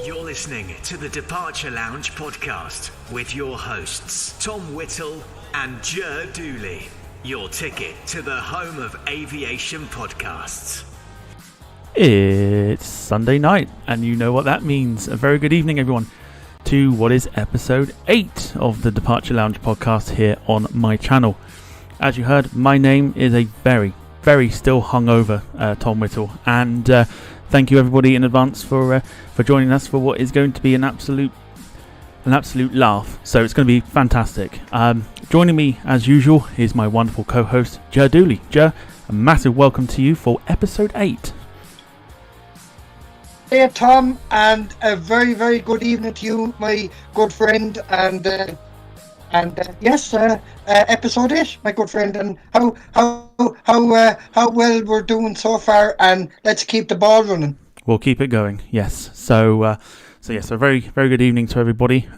You're listening to the Departure Lounge podcast with your hosts, Tom Whittle and Ger Dooley. Your ticket to the home of aviation podcasts. It's Sunday night, and you know what that means. A very good evening, everyone, to what is episode 8 of the Departure Lounge podcast here on my channel. As you heard, my name is a very still hungover Tom Whittle, and thank you everybody in advance for joining us for what is going to be an absolute laugh. So it's going to be fantastic. Joining me as usual is my wonderful co-host Ger Dooley. Ger, a massive welcome to you for episode 8. Hey Tom, and a very good evening to you, my good friend, and yes, episode 8, my good friend, and how well we're doing so far, and let's keep the ball running. We'll keep it going, yes. So yes, a very good evening to everybody.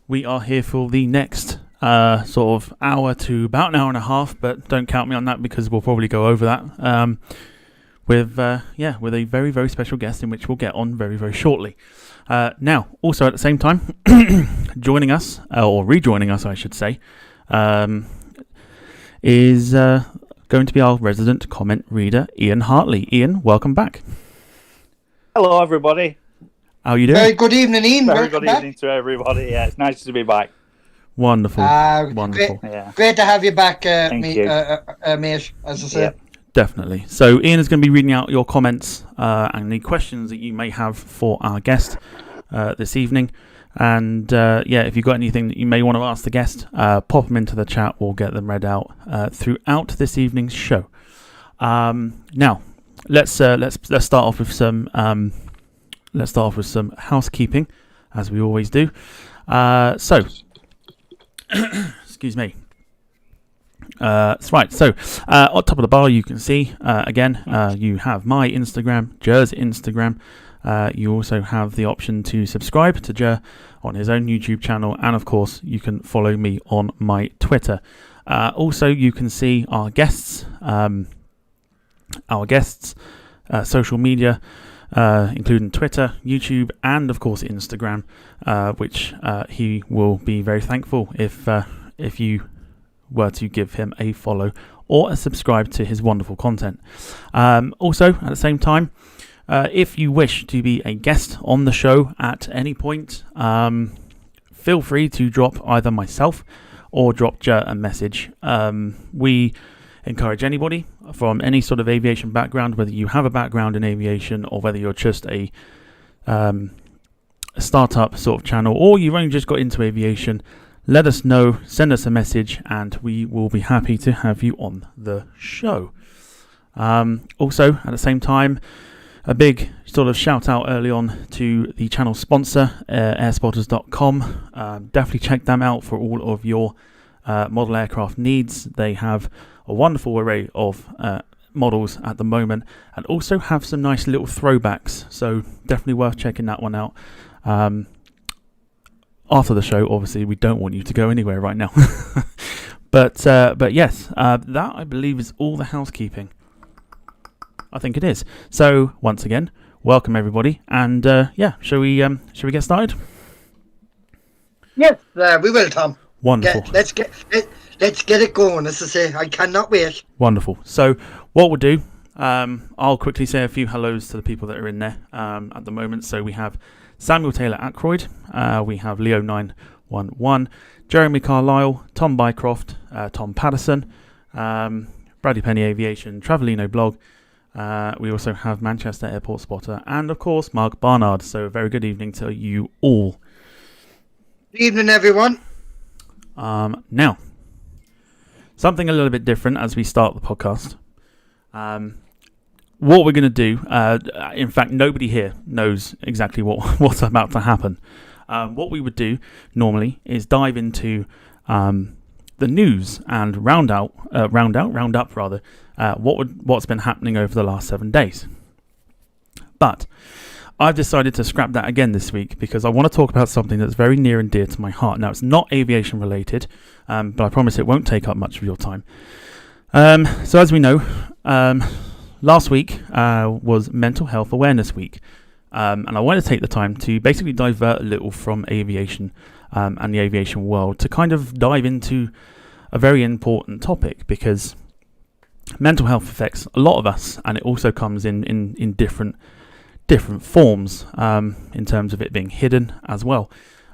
We are here for the next sort of hour to about an hour and a half, but don't count me on that because we'll probably go over that. With a very special guest in which we'll get on very shortly. Now, also at the same time, joining us, or rejoining us I should say, is going to be our resident comment reader, Ian Hartley. Ian, welcome back. Hello everybody. How are you doing? Very good evening, Ian. Very good evening to everybody. Yeah, it's nice to be back. Wonderful. Wonderful. Great to have you back, mate, as I said. Yeah. Definitely. So Ian is going to be reading out your comments and the questions that you may have for our guest this evening. And if you've got anything that you may want to ask the guest, pop them into the chat. We'll get them read out throughout this evening's show. Now, let's start off with some housekeeping, as we always do. So, excuse me. That's right. So, on top of the bar, you can see again. You have my Instagram, Ger's Instagram. You also have the option to subscribe to Ger on his own YouTube channel, and of course, you can follow me on my Twitter. Also, you can see our guests' social media, including Twitter, YouTube, and of course Instagram, which he will be very thankful if you were to give him a follow or a subscribe to his wonderful content. Also, at the same time, if you wish to be a guest on the show at any point, feel free to drop either myself or drop Ger a message. We encourage anybody from any sort of aviation background, whether you have a background in aviation or whether you're just a startup sort of channel or you've only just got into aviation, let us know, send us a message, and we will be happy to have you on the show. Also, at the same time, a big sort of shout out early on to the channel sponsor, airspotters.com. Definitely check them out for all of your model aircraft needs. They have a wonderful array of models at the moment and also have some nice little throwbacks. So definitely worth checking that one out. After the show, obviously, we don't want you to go anywhere right now. but yes, that I believe is all the housekeeping. I think it is. So once again, welcome everybody, and shall we get started? Yes, we will, Tom. Wonderful. Let's get it going. As I say, I cannot wait. Wonderful. So what we'll do, I'll quickly say a few hellos to the people that are in there at the moment. So we have Samuel Taylor Ackroyd, we have Leo 911, Jeremy Carlisle, Tom Bycroft, Tom Patterson, Bradley Penny Aviation, Travellino Blog. We also have Manchester Airport Spotter, and of course Mark Barnard. So a very good evening to you all. Good evening, everyone. Now, something a little bit different as we start the podcast. What we're going to do, in fact, nobody here knows exactly what's about to happen. What we would do normally is dive into the news and round up what's been happening over the last 7 days. But I've decided to scrap that again this week because I want to talk about something that's very near and dear to my heart. Now, it's not aviation related, but I promise it won't take up much of your time. So as we know, last week was Mental Health Awareness Week. and I want to take the time to basically divert a little from aviation and the aviation world to kind of dive into a very important topic, because mental health affects a lot of us, and it also comes in different forms in terms of it being hidden as well.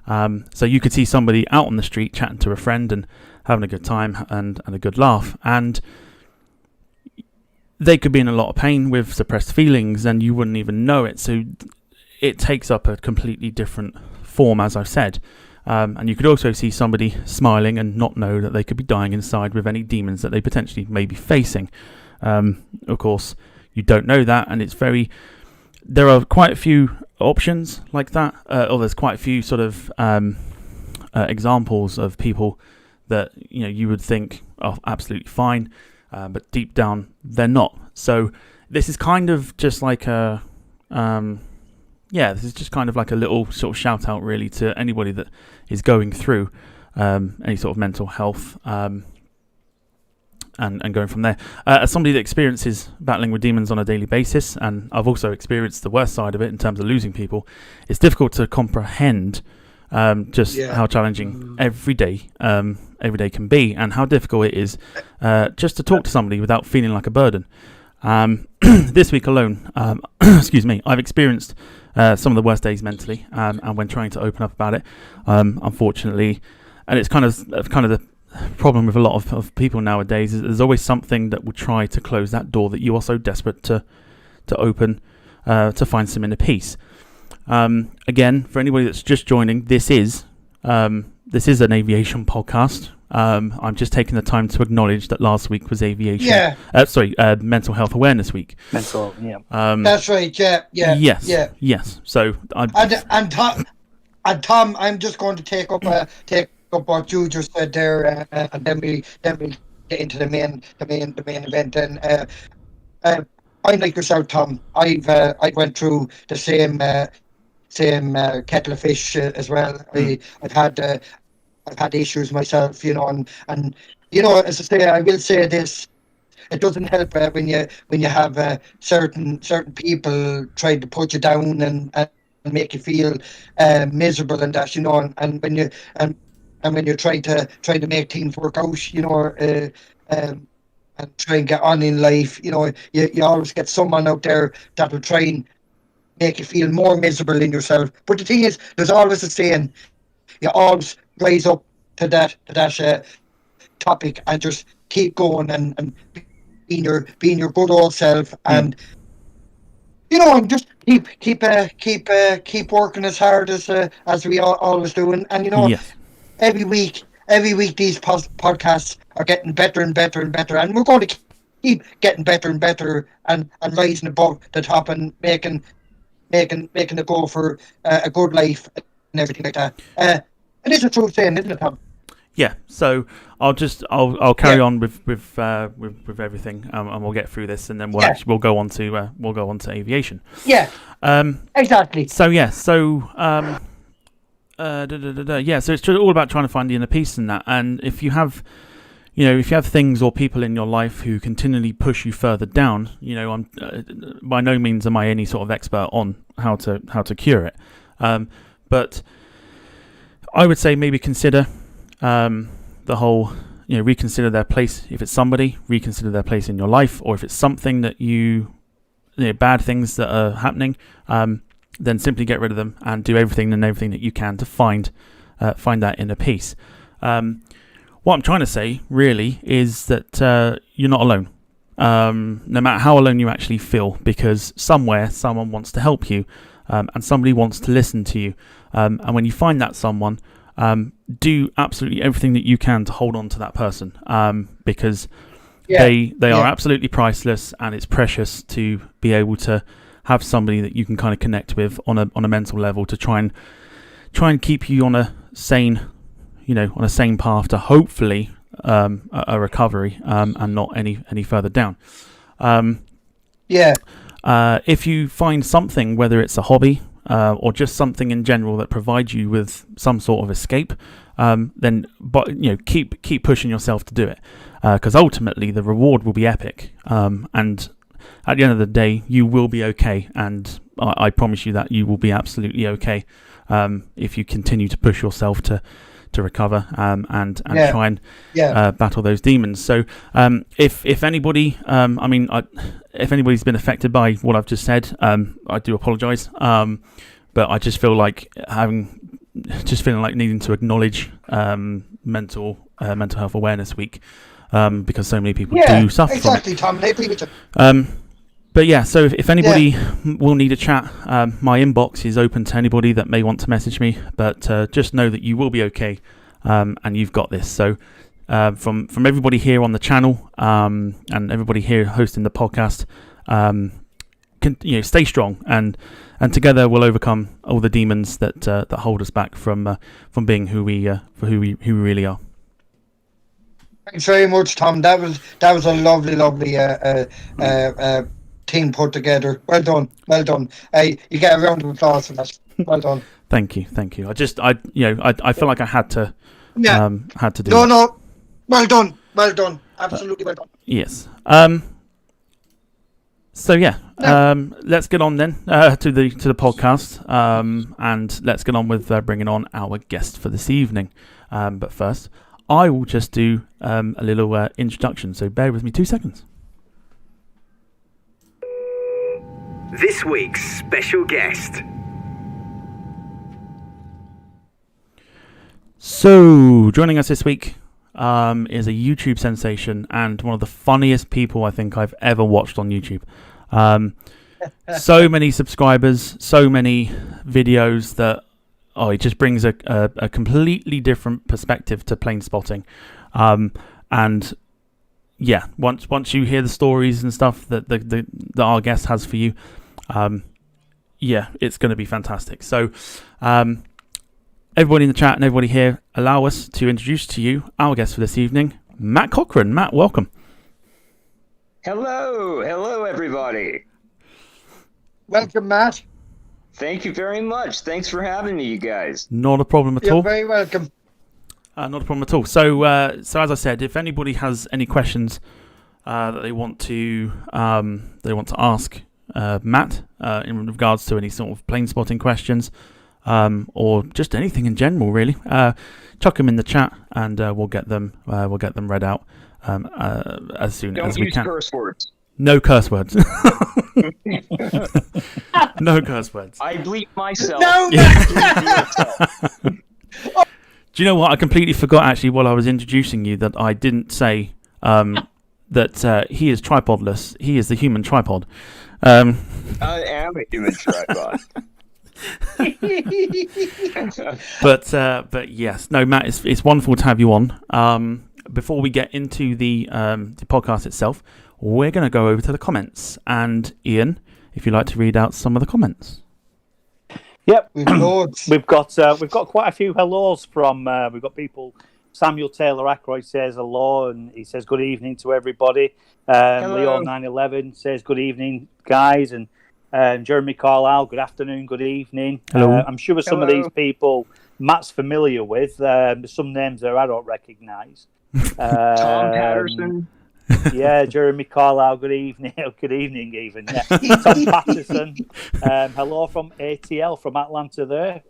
So you could see somebody out on the street chatting to a friend and having a good time and a good laugh, and they could be in a lot of pain with suppressed feelings and you wouldn't even know it. So it takes up a completely different form, as I've said. And you could also see somebody smiling and not know that they could be dying inside with any demons that they potentially may be facing. Of course, you don't know that, and there are quite a few options like that, or there's quite a few sort of examples of people that you would think are absolutely fine, but deep down they're not. So this is kind of just like a this is just kind of like a little sort of shout out really to anybody that is going through any sort of mental health and going from there. As somebody that experiences battling with demons on a daily basis, and I've also experienced the worst side of it in terms of losing people, it's difficult to comprehend how challenging every day can be, and how difficult it is just to talk to somebody without feeling like a burden. This week alone, excuse me, I've experienced some of the worst days mentally, and when trying to open up about it, unfortunately, and it's kind of the problem with a lot of people nowadays, is there's always something that will try to close that door that you are so desperate to open, to find some inner peace. Again, for anybody that's just joining, this is an aviation podcast. I'm just taking the time to acknowledge that last week was aviation. Mental health awareness week. Mental, yeah. That's right. Yes. So and Tom, I'm just going to take up what you just said there, and then we get into the main event. And I'm like yourself, Tom. I went through the same kettle of fish as well. I've had issues myself, and as I say, I will say this: it doesn't help when you have certain people trying to put you down and make you feel miserable and that, and when you try to make things work out, and try and get on in life, you always get someone out there that will try and make you feel more miserable in yourself. But the thing is, there's always a saying: you always rise up to that topic and just keep going and being your good old self, and and just keep working as hard as we always do, and yes. every week these podcasts are getting better and better and better, and we're going to keep getting better and better and rising above the top and making a goal for a good life and everything like that. It is a true saying, isn't it, Tom? Yeah. So I'll carry on with everything, and we'll get through this, and then we'll go on to aviation. Yeah. Exactly. So yeah. So So it's all about trying to find the inner peace in that, and if you have things or people in your life who continually push you further down, I'm by no means am I any sort of expert on how to cure it, but I would say maybe consider the whole, reconsider their place. If it's somebody, reconsider their place in your life, or if it's something that bad things that are happening, then simply get rid of them and do everything that you can to find that inner peace. What I'm trying to say really is that you're not alone, no matter how alone you actually feel, because somewhere someone wants to help you, and somebody wants to listen to you, and when you find that someone, do absolutely everything that you can to hold on to that person, because they are absolutely priceless, and it's precious to be able to have somebody that you can kind of connect with on a mental level to try and keep you on a sane path to hopefully a recovery, and not any further down. If you find something, whether it's a hobby or just something in general that provides you with some sort of escape, then keep pushing yourself to do it, because ultimately the reward will be epic. And at the end of the day, you will be okay, and I promise you that you will be absolutely okay if you continue to push yourself to recover and try and battle those demons. So if anybody, if anybody's been affected by what I've just said, I do apologise. But I just feel like needing to acknowledge mental health awareness week because so many people do suffer from it. Tom. I agree with you. But yeah, so if anybody will need a chat, my inbox is open to anybody that may want to message me. But just know that you will be okay, and you've got this. So from everybody here on the channel and everybody here hosting the podcast, stay strong, and together we'll overcome all the demons that hold us back from being who we really are. Thanks very much, Tom. That was a lovely team put together. Well done. You get a round of applause for that. Well done. Thank you. I feel like I had to do that. No. Well done. Absolutely well done. Yes. So let's get on then to the podcast, and let's get on with bringing on our guest for this evening. But first, I will just do a little introduction. So bear with me 2 seconds. This week's special guest. So joining us this week is a YouTube sensation and one of the funniest people I think I've ever watched on YouTube. So many subscribers, so many videos that it just brings a completely different perspective to Planespotting. And yeah, once you hear the stories and stuff that our guest has for you, it's going to be fantastic. So everybody in the chat and everybody here, allow us to introduce to you our guest for this evening, Matt Cochran. Matt, welcome. Hello everybody. Welcome, Matt. Thank you very much. Thanks for having me, you guys. Not a problem at all. You're very welcome. Not a problem at all. So as I said, if anybody has any questions that they want to ask Matt in regards to any sort of Planespotting questions, or just anything in general, really, chuck them in the chat, and we'll get them read out as soon as we can. Don't use curse words. No curse words. No curse words. I bleep myself. No. Do you know what? I completely forgot actually while I was introducing you that I didn't say that he is tripodless. He is the human tripod. I am a human tripod. But yes, no, Matt, it's wonderful to have you on. Before we get into the podcast itself, we're going to go over to the comments. And Ian, if you'd like to read out some of the comments. Yep, Loads. we've got quite a few hellos from. We've got people. Samuel Taylor Ackroyd says hello, and he says good evening to everybody. Leo 911 says good evening, guys, and Jeremy Carlisle, good afternoon, good evening. Hello. I'm sure some of these people Matt's familiar with. There's some names there I don't recognise. Tom Patterson. Yeah, Jeremy Carlisle, good evening. Good evening, even. Yeah. Tom Patterson. Hello from ATL from Atlanta there.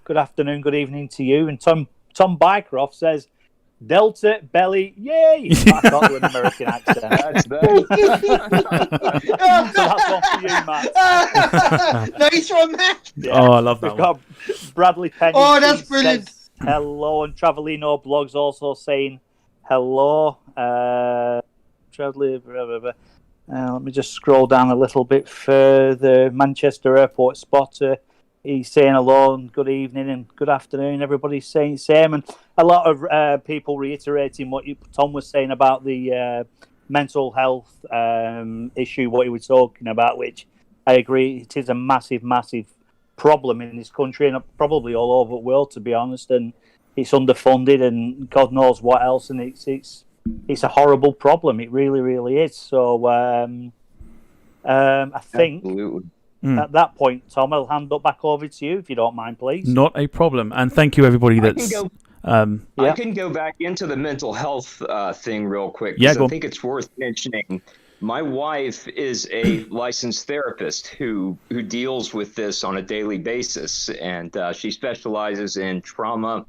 Good afternoon, good evening to you. And Tom Bycroft says, Delta Belly, yay! I thought with an American accent. That's that. So that's one for you, Matt. Nice one, Matt. Yeah. Oh, I love that We've got Bradley Penny. Oh, that's brilliant. Says hello, and Travelino Blogs also saying hello. Let me just scroll down a little bit further. Manchester Airport Spotter, he's saying hello and good evening and good afternoon. Everybody's saying the same, and a lot of people reiterating what Tom was saying about the mental health issue, what he was talking about, which I agree, it is a massive problem in this country and probably all over the world, to be honest, and it's underfunded and God knows what else, and it's a horrible problem. It really, really is. So I think Absolutely. at that point, Tom, I'll hand it back over to you if you don't mind, please. Not a problem. And thank you, everybody. I can go back into the mental health thing real quick. Yeah, because I think it's worth mentioning. My wife is a licensed therapist who deals with this on a daily basis, and she specializes in trauma,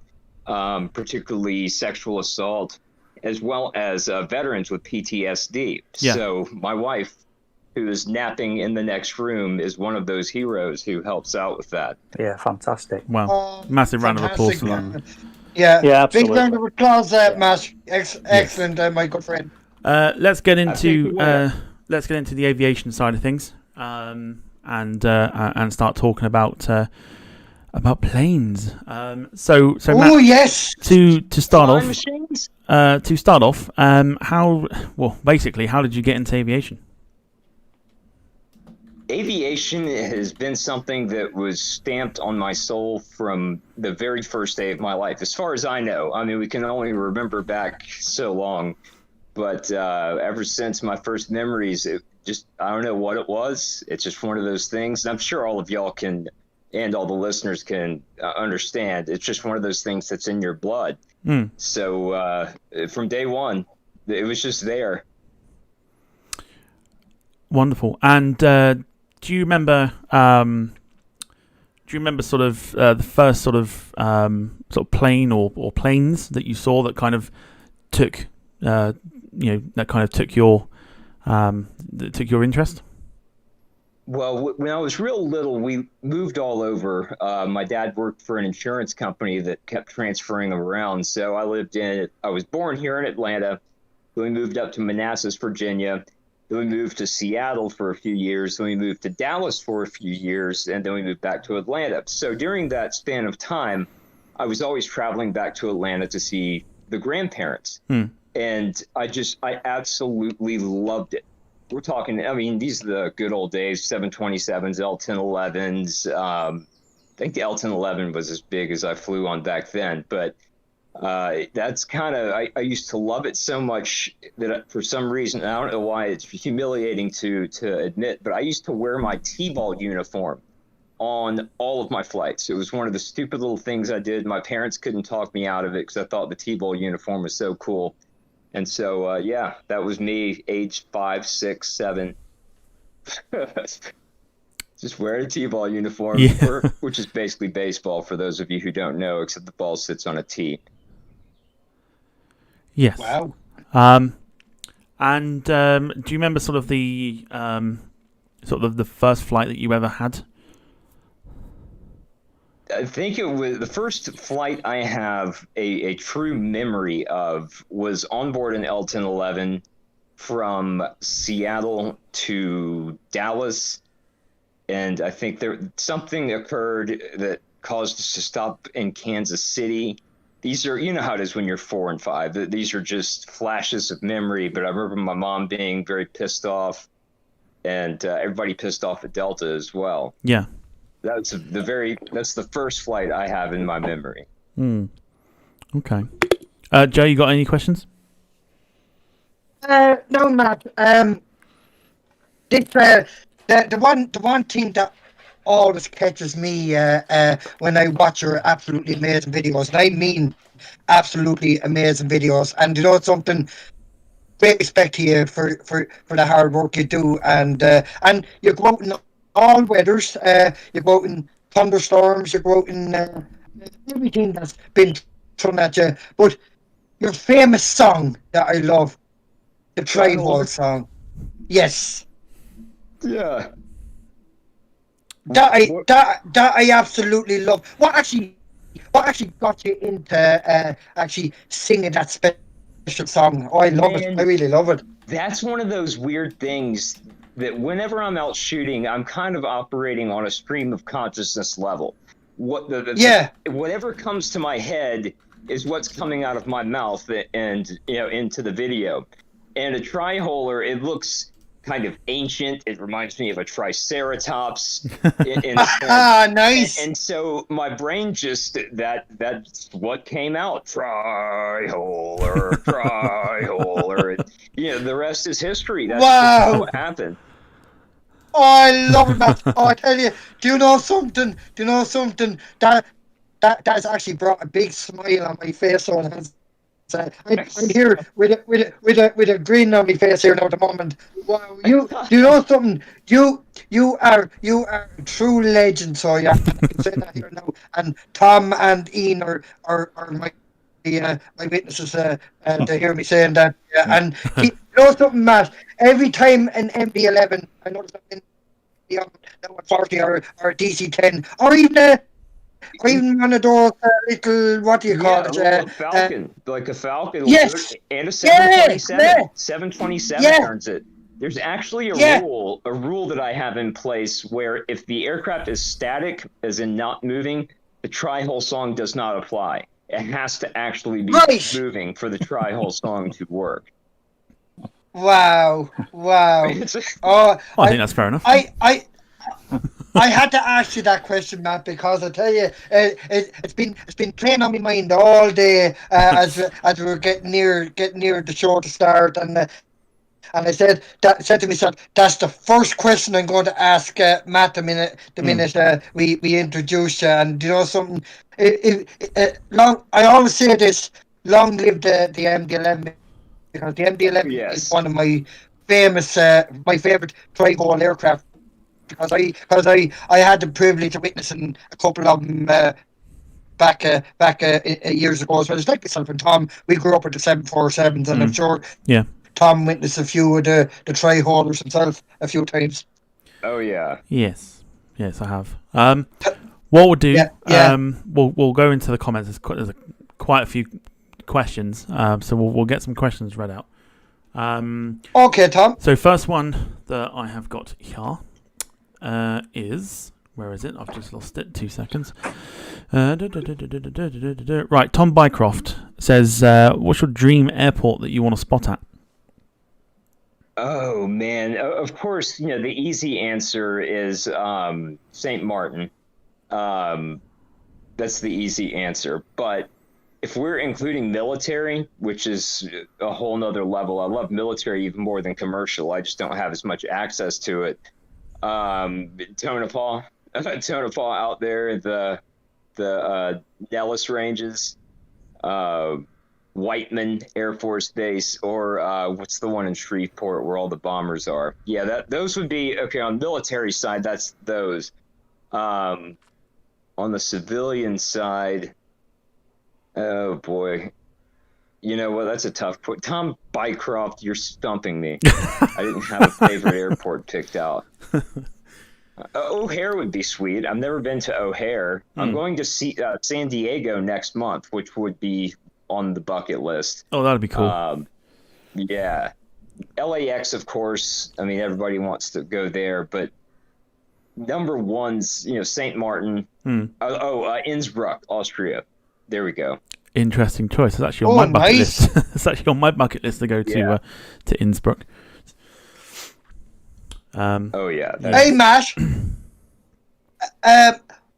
particularly sexual assault, as well as veterans with PTSD. Yeah. So my wife, who is napping in the next room, is one of those heroes who helps out with that. Yeah, fantastic. Well, massive round of applause for fantastic. that. Yeah, Yeah, big absolutely. round of applause, Matt. Excellent, my good friend. Let's get into the the aviation side of things, and start talking about planes. So Oh Matt, yes. to start Flying off, machines? how did you get into aviation? Aviation has been something that was stamped on my soul from the very first day of my life, as far as I know. I mean, we can only remember back so long, but ever since my first memories, it just, I don't know what it was. It's just one of those things. And I'm sure all of y'all can, and all the listeners can understand. It's just one of those things that's in your blood. So from day one, it was just there. Wonderful. And do you remember sort of the first sort of plane or planes that you saw that kind of took your interest? Well, when I was real little, we moved all over. My dad worked for an insurance company that kept transferring around. So I was born here in Atlanta. Then we moved up to Manassas, Virginia. Then we moved to Seattle for a few years. Then we moved to Dallas for a few years. And then we moved back to Atlanta. So during that span of time, I was always traveling back to Atlanta to see the grandparents. And I absolutely loved it. We're talking, I mean, these are the good old days, 727s, L-1011s. I think the L-1011 was as big as I flew on back then. But that's kind of, I used to love it so much that for some reason, I don't know why it's humiliating to admit, but I used to wear my T-ball uniform on all of my flights. It was one of the stupid little things I did. My parents couldn't talk me out of it because I thought the T-ball uniform was so cool. And so, that was me, age 5, 6, 7. Just wearing a T-ball uniform, which is basically baseball for those of you who don't know, except the ball sits on a tee. Yes. Wow. And do you remember sort of the first flight that you ever had? I think it was the first flight I have a true memory of was on board an L-1011 from Seattle to Dallas. And I think something occurred that caused us to stop in Kansas City. These are, you know how it is when you're 4 and 5. These are just flashes of memory. But I remember my mom being very pissed off, and everybody pissed off at Delta as well. Yeah. That's the first flight I have in my memory. Okay. Joe, you got any questions? No, Matt. The one thing that always catches me when I watch your absolutely amazing videos, and I mean absolutely amazing videos, and you know something, great respect to you for the hard work you do, and you go out in all weathers, you go out in thunderstorms, you go out in everything that's been thrown at you. But your famous song that I love, the Tri-Hole song. Yes. Yeah. That I absolutely love. What actually got you into actually singing that special song? Oh, I love it. I really love it. That's one of those weird things that whenever I'm out shooting, I'm kind of operating on a stream of consciousness level. Whatever comes to my head is what's coming out of my mouth and into the video. And a tri-holer, it looks kind of ancient. It reminds me of a triceratops. Nice. And so my brain just that's what came out. Tri-holer. The rest is history. That's just what happened. Oh, I love it, Matt. Oh, I tell you, do you know something? That has actually brought a big smile on my face. So it has I'm here with a grin on my face here now at the moment. Wow, do you know something? You are a true legend. So yeah, I can say that here now. And Tom and Ian are my my witnesses to hear me saying that. Yeah. And you know something, Matt? Every time an MD-11, I notice that in the 40 or DC-10, or even one of those little, what do you call it? A Falcon, like a Falcon. Yes. And a 727. Yeah. 727 turns it. There's actually a rule that I have in place where if the aircraft is static, as in not moving, the tri-hull song does not apply. It has to actually be moving for the tri-hull song to work. Wow. I think that's fair enough. I had to ask you that question, Matt, because I tell you, it's been playing on my mind all day as we were getting near the show to start, and I said to myself, that's the first question I'm going to ask Matt the minute we introduce you. And you know something, I always say this: long live the MD-11, because the MD-11 is one of my favorite tri-hull aircraft. Because I had the privilege of witnessing a couple of them back years ago as well. It's like myself and Tom. We grew up with the 747s, and I'm sure Tom witnessed a few of the tri-haulers himself a few times. Oh yeah. Yes, I have. What we'll do? We'll go into the comments. There's quite a few questions, so we'll get some questions read out. Okay, Tom. So first one that I have got here. Is where is it? I've just lost it. 2 seconds. Right, Tom Bycroft says, "What's your dream airport that you want to spot at?" Oh man, of course, the easy answer is St. Martin. That's the easy answer. But if we're including military, which is a whole nother level, I love military even more than commercial. I just don't have as much access to it. Tonopah out there, the Nellis Ranges, Whiteman Air Force Base, or what's the one in Shreveport where all the bombers are? Yeah, those would be okay. On the military side, that's those. On the civilian side, oh boy. You know what? That's a tough point. Tom Bycroft, you're stumping me. I didn't have a favorite airport picked out. O'Hare would be sweet. I've never been to O'Hare. I'm going to see San Diego next month, which would be on the bucket list. Oh, that'd be cool. Yeah. LAX, of course. I mean, everybody wants to go there, but number one's, St. Martin. Innsbruck, Austria. There we go. Interesting choice. It's actually on my bucket list. It's actually on my bucket list to go to Innsbruck. Hey, Matt.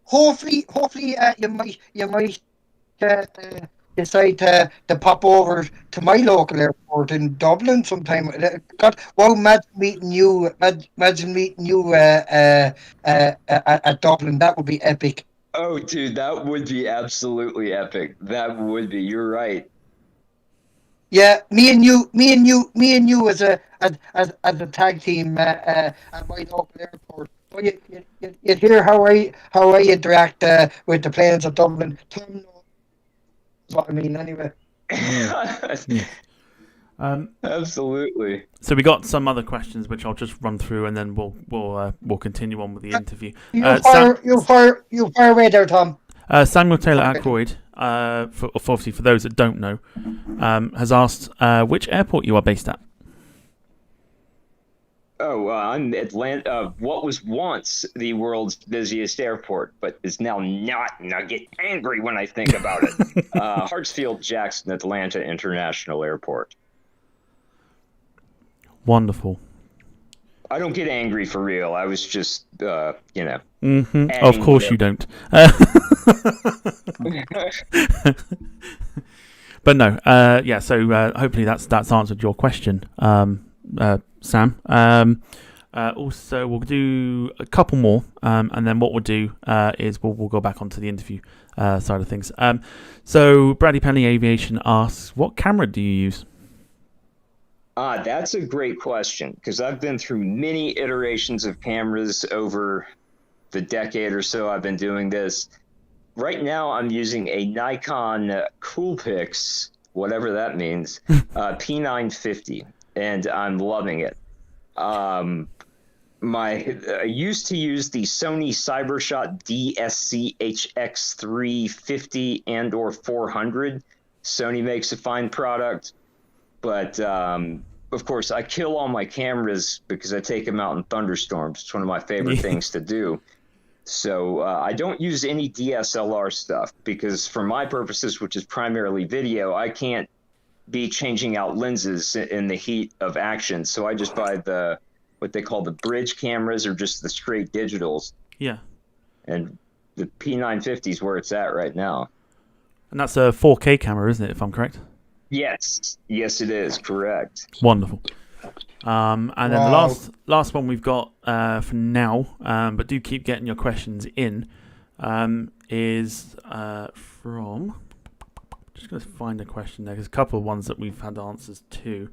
Hopefully, you might decide to pop over to my local airport in Dublin sometime. God, wow, imagine meeting you at Dublin. That would be epic. Oh, dude, that would be absolutely epic. That would be. You're right. Yeah, me and you as a tag team at my local airport. So you'd hear how I interact with the planes at Dublin. Tom knows what I mean, anyway. Absolutely. So we got some other questions which I'll just run through, and then we'll continue on with the interview. You fire away there, Tom. Samuel Taylor Ackroyd, obviously for those that don't know, has asked which airport you are based at. I'm Atlanta. What was once the world's busiest airport, but is now not, and I get angry when I think about it. Hartsfield-Jackson Atlanta International Airport. Wonderful. I don't get angry for real. I was just, Mm-hmm. Of course you don't. But no, so hopefully that's answered your question, Sam. Also, we'll do a couple more, and then what we'll do is we'll go back onto the interview side of things. So, Bradley Penley Aviation asks, what camera do you use? That's a great question, because I've been through many iterations of cameras over the decade or so I've been doing this. Right now, I'm using a Nikon Coolpix, whatever that means, P950, and I'm loving it. I used to use the Sony CyberShot DSC-HX350 and or 400. Sony makes a fine product, but of course, I kill all my cameras because I take them out in thunderstorms. It's one of my favorite things to do. So I don't use any DSLR stuff because for my purposes, which is primarily video, I can't be changing out lenses in the heat of action. So I just buy what they call the bridge cameras or just the straight digitals. Yeah. And the P950 is where it's at right now. And that's a 4K camera, isn't it, if I'm correct? Yes. Yes, it is. Correct. Wonderful. And then the last one we've got for now, but do keep getting your questions in, is from... Just going to find a question there. There's a couple of ones that we've had answers to.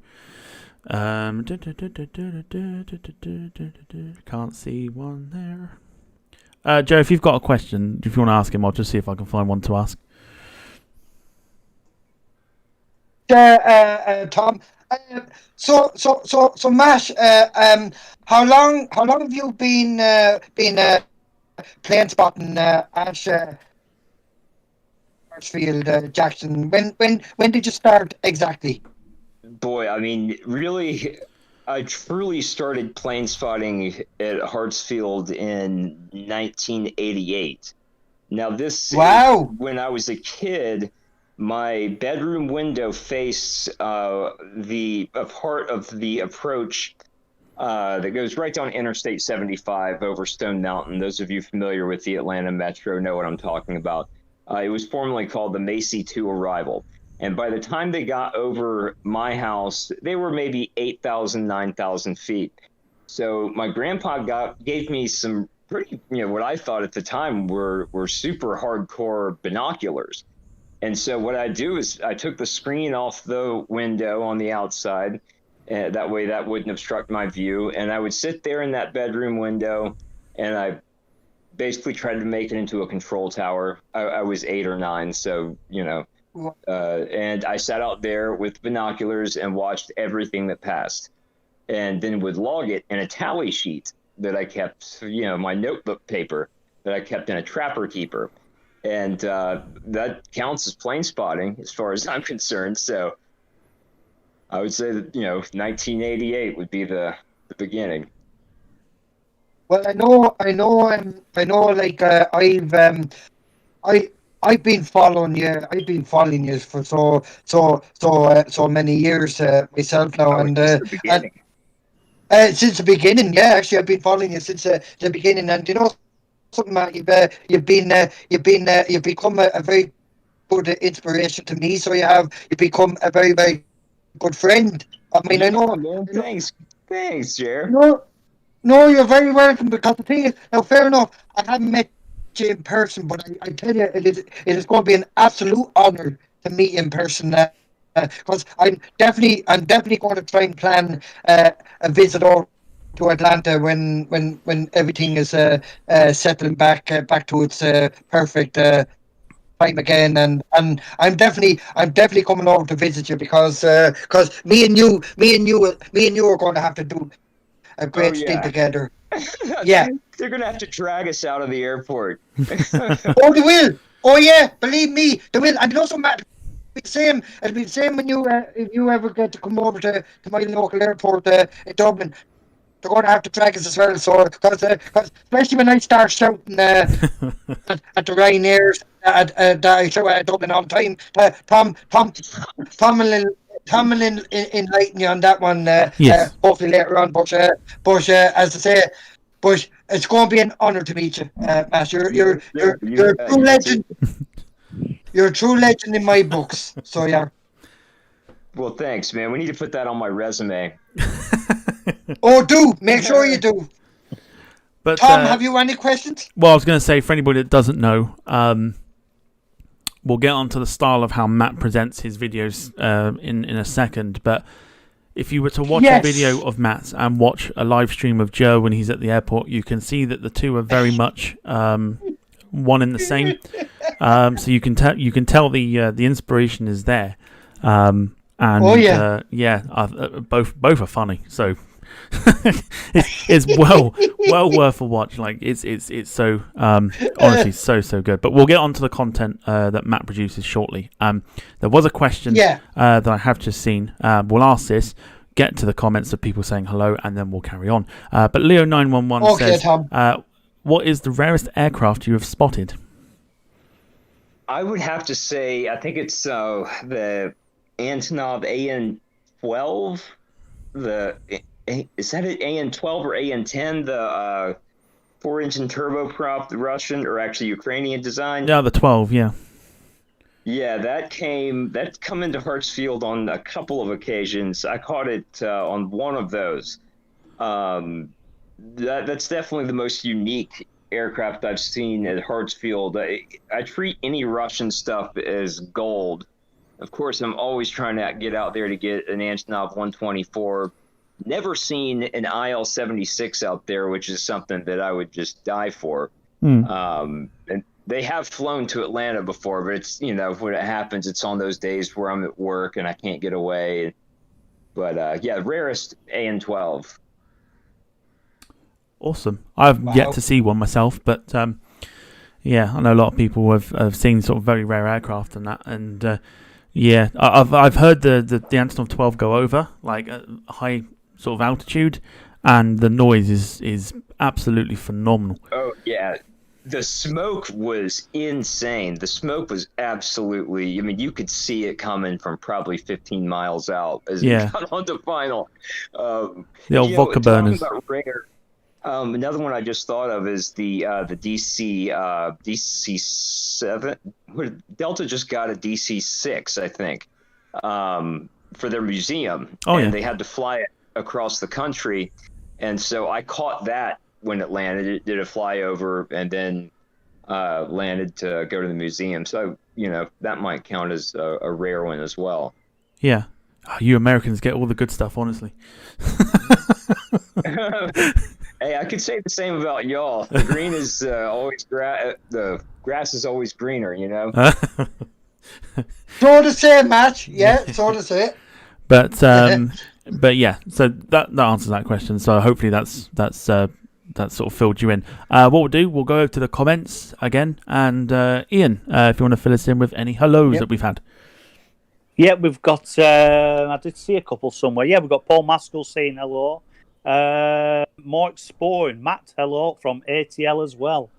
Can't see one there. Joe, if you've got a question, if you want to ask him, I'll just see if I can find one to ask. Tom. So Matt, how long have you been plane spotting at Marshfield, Jackson? When did you start exactly? Boy, I mean, really, I truly started plane spotting at Hartsfield in 1988. Now, this is when I was a kid. My bedroom window faced the part of the approach that goes right down Interstate 75 over Stone Mountain. Those of you familiar with the Atlanta Metro know what I'm talking about. It was formerly called the Macy 2 Arrival. And by the time they got over my house, they were maybe 8,000, 9,000 feet. So my grandpa gave me some pretty, what I thought at the time were super hardcore binoculars. And so what I do is I took the screen off the window on the outside. That way that wouldn't obstruct my view. And I would sit there in that bedroom window and I basically tried to make it into a control tower. I was 8 or 9, so, and I sat out there with binoculars and watched everything that passed, and then would log it in a tally sheet that I kept, my notebook paper that I kept in a trapper keeper. And that counts as plane spotting as far as I'm concerned. So I would say that, 1988 would be the beginning. Well, I know. Like I've been following you. I've been following you for so many years myself now, since the beginning. Yeah, actually, I've been following you since the beginning, and something, Matt, you've become a very good inspiration to me. So you've become a very, very good friend. I mean, I know. Thanks, Jer. No, you're very welcome, because the thing is, now fair enough, I haven't met you in person, but I tell you, it is going to be an absolute honour to meet you in person, because I'm definitely going to try and plan a visit over to Atlanta when everything is settling back to its perfect time again, and I'm definitely coming over to visit you, because me and you are going to have to do a great stint together. Yeah, they're gonna have to drag us out of the airport. Oh, they will. Oh yeah, believe me, they will. And also, Matt, it'll be the same when you if you ever get to come over to my local airport in Dublin. They're going to have to drag us as well. So, because especially when I start shouting at the Ryanairs that I shout at Dublin all the time, Tom will enlighten you on that one. Yes. Hopefully later on. But as I say, but it's going to be an honour to meet you, Matt. You're a true legend. You're a true legend in my books. So yeah. Well, thanks, man. We need to put that on my resume. Oh, do make sure you do. But Tom, have you any questions? well, I was going to say, for anybody that doesn't know, we'll get onto the style of how Matt presents his videos in a second. But if you were to watch a video of Matt's and watch a live stream of Joe when he's at the airport, you can see that the two are very much one and the same. So you can tell the inspiration is there. And both are funny. So it's well worth a watch. Like it's so honestly so good. But we'll get on to the content that Matt produces shortly. There was a question that I have just seen. We'll ask this, get to the comments of people saying hello, and then we'll carry on. But Leo911 says, Tom. What is the rarest aircraft you have spotted? I would have to say, I think it's the Antonov AN-12. Is that an AN-12 or AN-10? The 4-engine turboprop, the Russian or actually Ukrainian design? Yeah, the 12, yeah. Yeah, that's come into Hartsfield on a couple of occasions. I caught it on one of those. That's definitely the most unique aircraft I've seen at Hartsfield. I treat any Russian stuff as gold. Of course, I'm always trying to get out there to get an Antonov 124. Never seen an IL-76 out there, which is something that I would just die for. And they have flown to Atlanta before, but it's, when it happens, it's on those days where I'm at work and I can't get away. But rarest AN-12. Awesome. I've yet to see one myself, but I know a lot of people have seen sort of very rare aircraft and that, and I've heard the Antonov 12 go over like a high sort of altitude, and the noise is absolutely phenomenal. Oh yeah, the smoke was insane. The smoke was absolutely, you could see it coming from probably 15 miles out as it got on the final. The old vodka burners. Another one I just thought of is the DC-7. Delta just got a DC-6, I think, for their museum. They had to fly it across the country. And so I caught that when it landed. It did a flyover and then landed to go to the museum. So, that might count as a rare one as well. Yeah. Oh, you Americans get all the good stuff, honestly. Hey, I could say the same about y'all. The green is always the grass is always greener, So to say, Matt. Yeah, so to say. But yeah, so that answers that question. So hopefully that's sort of filled you in. What we'll do, we'll go over to the comments again, and Ian, if you want to fill us in with any hellos that we've had. Yeah, we've got. I did see a couple somewhere. Yeah, we've got Paul Maskell saying hello. Mark Sporn, Matt, hello from ATL as well.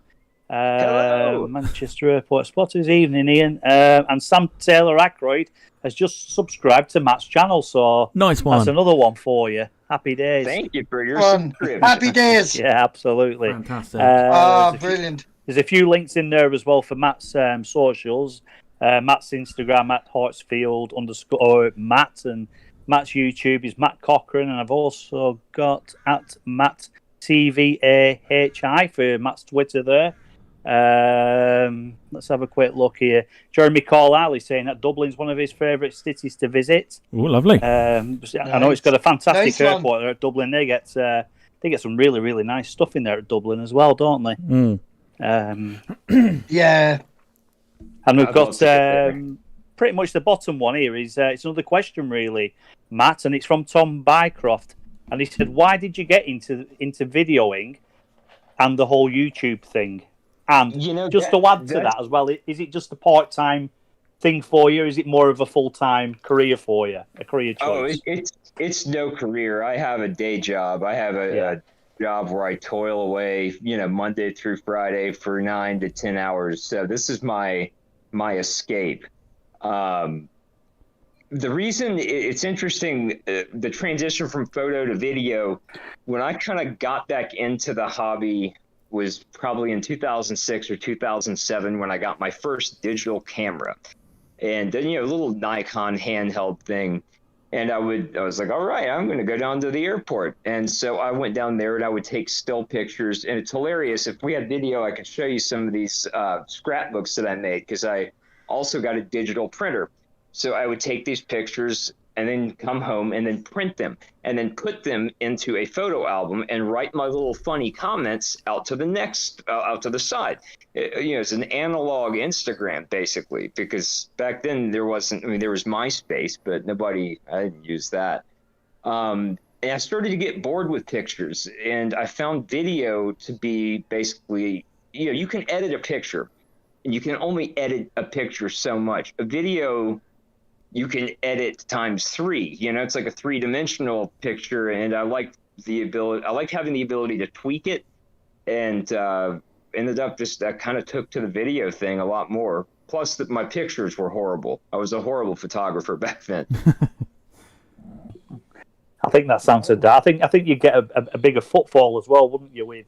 Hello. Manchester Airport Spotters, evening, Ian. And Sam Taylor Ackroyd has just subscribed to Matt's channel, so nice one. That's another one for you. Happy days. Thank you for your subscription. Happy days. Yeah, absolutely. Fantastic. Brilliant. There's a few links in there as well for Matt's socials. Matt's Instagram at Hartsfield_Matt, and Matt's YouTube is Matt Cochran, and I've also got at Matt TVAHI for Matt's Twitter there. Let's have a quick look here. Jeremy Carlisle is saying that Dublin's one of his favourite cities to visit. Oh, lovely. I know it's got a fantastic airport there at Dublin. They get some really, really nice stuff in there at Dublin as well, don't they? Yeah. And we've got pretty much the bottom one here is it's another question really, Matt, and it's from Tom Bycroft, and he said, why did you get into videoing and the whole YouTube thing? And just to add to that as well, is it just a part-time thing for you, or is it more of a full-time career for you, a career choice? Oh, it's no career. I have a day job. I have a job where I toil away, Monday through Friday for 9 to 10 hours. So this is my escape. The reason it's interesting, the transition from photo to video, when I kind of got back into the hobby was probably in 2006 or 2007 when I got my first digital camera, and then a little Nikon handheld thing. And I was like, all right, I'm going to go down to the airport. And so I went down there and I would take still pictures. And it's hilarious. If we had video, I could show you some of these scrapbooks that I made, because I also got a digital printer. So I would take these pictures and then come home and then print them and then put them into a photo album and write my little funny comments out to the side. It's an analog Instagram, basically, because back then there was MySpace, but I didn't use that. And I started to get bored with pictures, and I found video to be basically, you can edit a picture, and you can only edit a picture so much. A video, you can edit times 3. It's like a 3-dimensional picture, and I like having the ability to tweak it, and ended up I kind of took to the video thing a lot more. Plus, my pictures were horrible. I was a horrible photographer back then. I think that sounds so bad. I think you get a bigger footfall as well, wouldn't you? With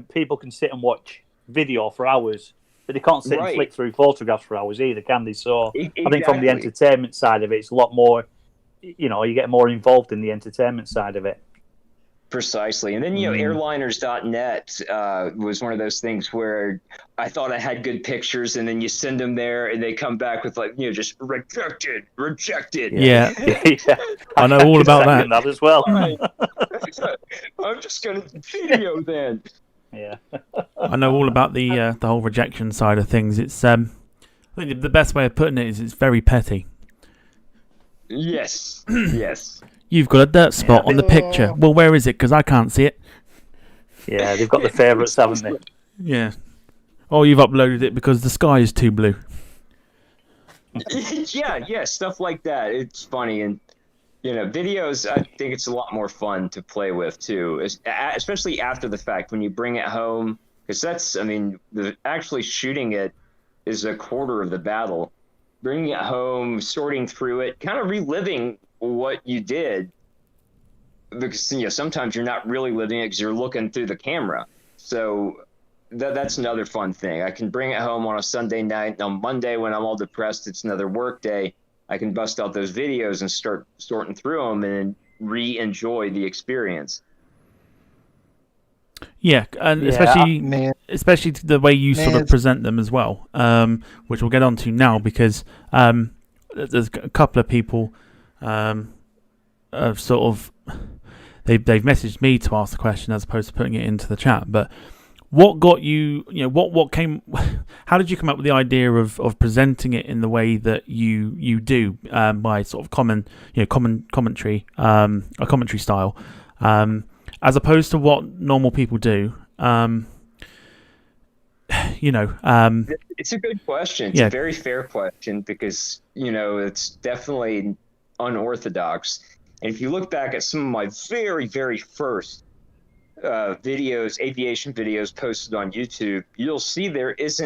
people can sit and watch video for hours, but they can't sit and flick through photographs for hours either, can they? So exactly. I think from the entertainment side of it, it's a lot more, you get more involved in the entertainment side of it. Precisely. And then, airliners.net was one of those things where I thought I had good pictures, and then you send them there and they come back with just rejected. Yeah. I know all about that as well. Right. I'm just going to video then. Yeah. I know all about the whole rejection side of things. It's I think the best way of putting it is it's very petty. Yes. Yes. You've got a dirt spot on the picture. Well, where is it? Because I can't see it. Yeah, they've got the favourites, haven't they? Yeah. Oh, you've uploaded it because the sky is too blue. Yeah, stuff like that. It's funny. And, videos, I think it's a lot more fun to play with, too, especially after the fact when you bring it home. Because actually shooting it is a quarter of the battle. Bringing it home, sorting through it, kind of reliving what you did, because sometimes you're not really living it because you're looking through the camera. So that's another fun thing. I can bring it home on a Sunday night. On Monday, when I'm all depressed, it's another work day. I can bust out those videos and start sorting through them and re-enjoy the experience. Yeah, and especially the way you sort of present them as well, which we'll get on to now, because there's a couple of people sort of they've messaged me to ask the question as opposed to putting it into the chat. But what got you? What came? How did you come up with the idea of presenting it in the way that you do, by sort of commentary, a commentary style, as opposed to what normal people do? It's a good question. It's a very fair question, because it's definitely unorthodox. And if you look back at some of my very, very first videos, aviation videos posted on YouTube, you'll see there's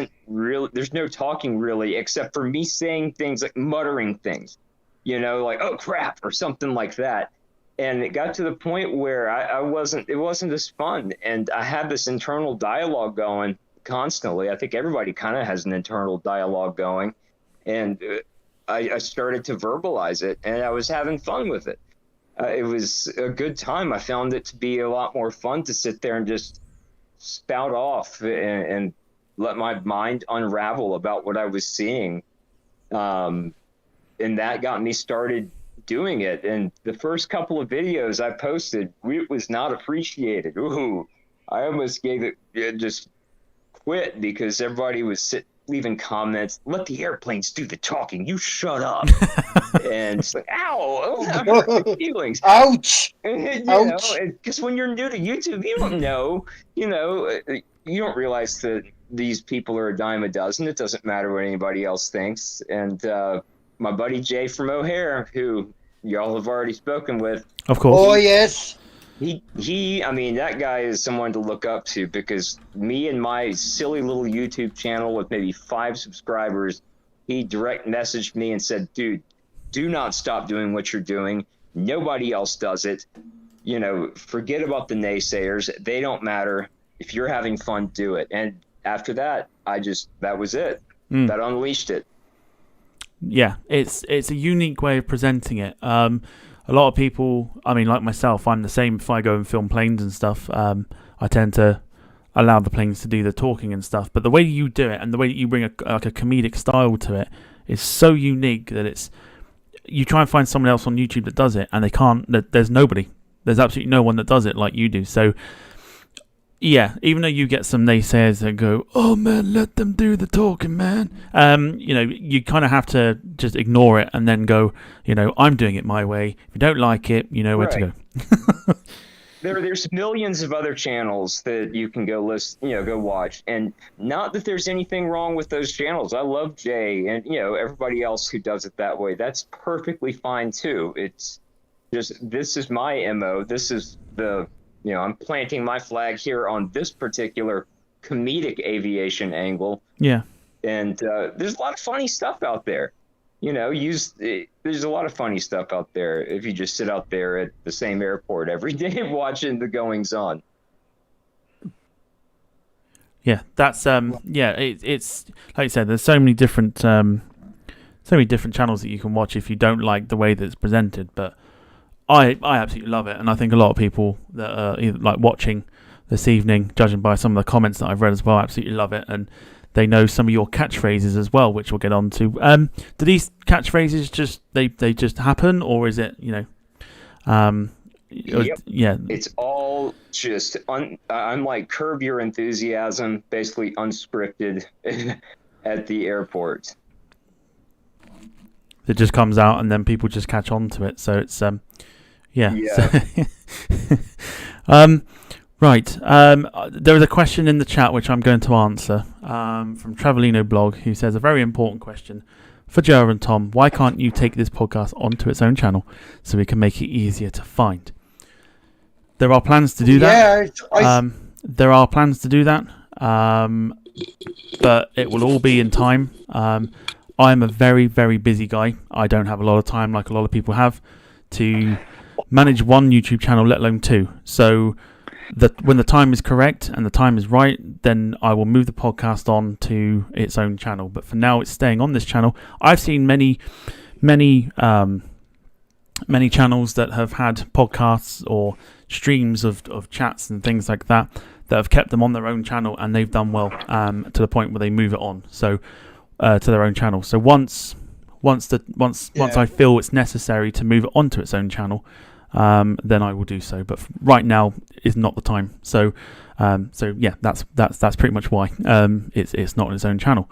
no talking really, except for me saying things like muttering things, like, oh crap, or something like that. And it got to the point where it wasn't as fun. And I had this internal dialogue going constantly. I think everybody kind of has an internal dialogue going. And I started to verbalize it, and I was having fun with it. It was a good time. I found it to be a lot more fun to sit there and just spout off and let my mind unravel about what I was seeing. And that got me started doing it. And the first couple of videos I posted, it was not appreciated. Ooh, I almost gave it just quit, because everybody was leaving comments, let the airplanes do the talking, you shut up. And it's like, ow, that hurt my feelings. Ouch. Ouch. Because when you're new to YouTube, you don't know, you don't realize that these people are a dime a dozen. It doesn't matter what anybody else thinks. And my buddy Jay from O'Hare, who y'all have already spoken with. Of course. Oh, yes. That guy is someone to look up to, because me and my silly little YouTube channel with maybe 5 subscribers, he direct messaged me and said, dude, do not stop doing what you're doing. Nobody else does it. Forget about the naysayers. They don't matter. If you're having fun, do it. And after that, that was it. That unleashed it. Yeah, it's a unique way of presenting it. A lot of people, I mean, like myself, I'm the same. If I go and film planes and stuff, I tend to allow the planes to do the talking and stuff. But the way you do it and the way that you bring a comedic style to it is so unique that you try and find someone else on YouTube that does it, and they can't. There's nobody. There's absolutely no one that does it like you do. So, yeah, even though you get some naysayers that go, "Oh man, let them do the talking, man," you kind of have to just ignore it and then go, I'm doing it my way. If you don't like it, you know where to go. There's millions of other channels that you can go go watch, and not that there's anything wrong with those channels. I love Jay and everybody else who does it that way. That's perfectly fine too. It's just, this is my MO. This is I'm planting my flag here on this particular comedic aviation angle. Yeah. And there's a lot of funny stuff out there. There's a lot of funny stuff out there if you just sit out there at the same airport every day watching the goings on. Yeah, that's it's like you said, there's so many different channels that you can watch if you don't like the way that it's presented, but I absolutely love it, and I think a lot of people that are either like watching this evening, judging by some of the comments that I've read as well, absolutely love it, and they know some of your catchphrases as well, which we'll get on to. Do these catchphrases just they just happen, or is it Yep. yeah? It's all just I'm like Curb Your Enthusiasm, basically unscripted at the airport. It just comes out and then people just catch on to it. So it's yeah. Right. There was a question in the chat which I'm going to answer from Travelino Blog, who says, a very important question for Joe and Tom. Why can't you take this podcast onto its own channel so we can make it easier to find? There are plans to do that. Yeah, there are plans to do that, but it will all be in time. I'm a very, very busy guy. I don't have a lot of time, like a lot of people have, to manage one YouTube channel, let alone two. So when the time is correct and the time is right, then I will move the podcast on to its own channel. But for now, it's staying on this channel. I've seen many channels that have had podcasts or streams of chats and things like that have kept them on their own channel, and they've done well to the point where they move it on to their own channel. So once I feel it's necessary to move it onto its own channel, then I will do so. But right now is not the time. So yeah, that's pretty much why it's not on its own channel.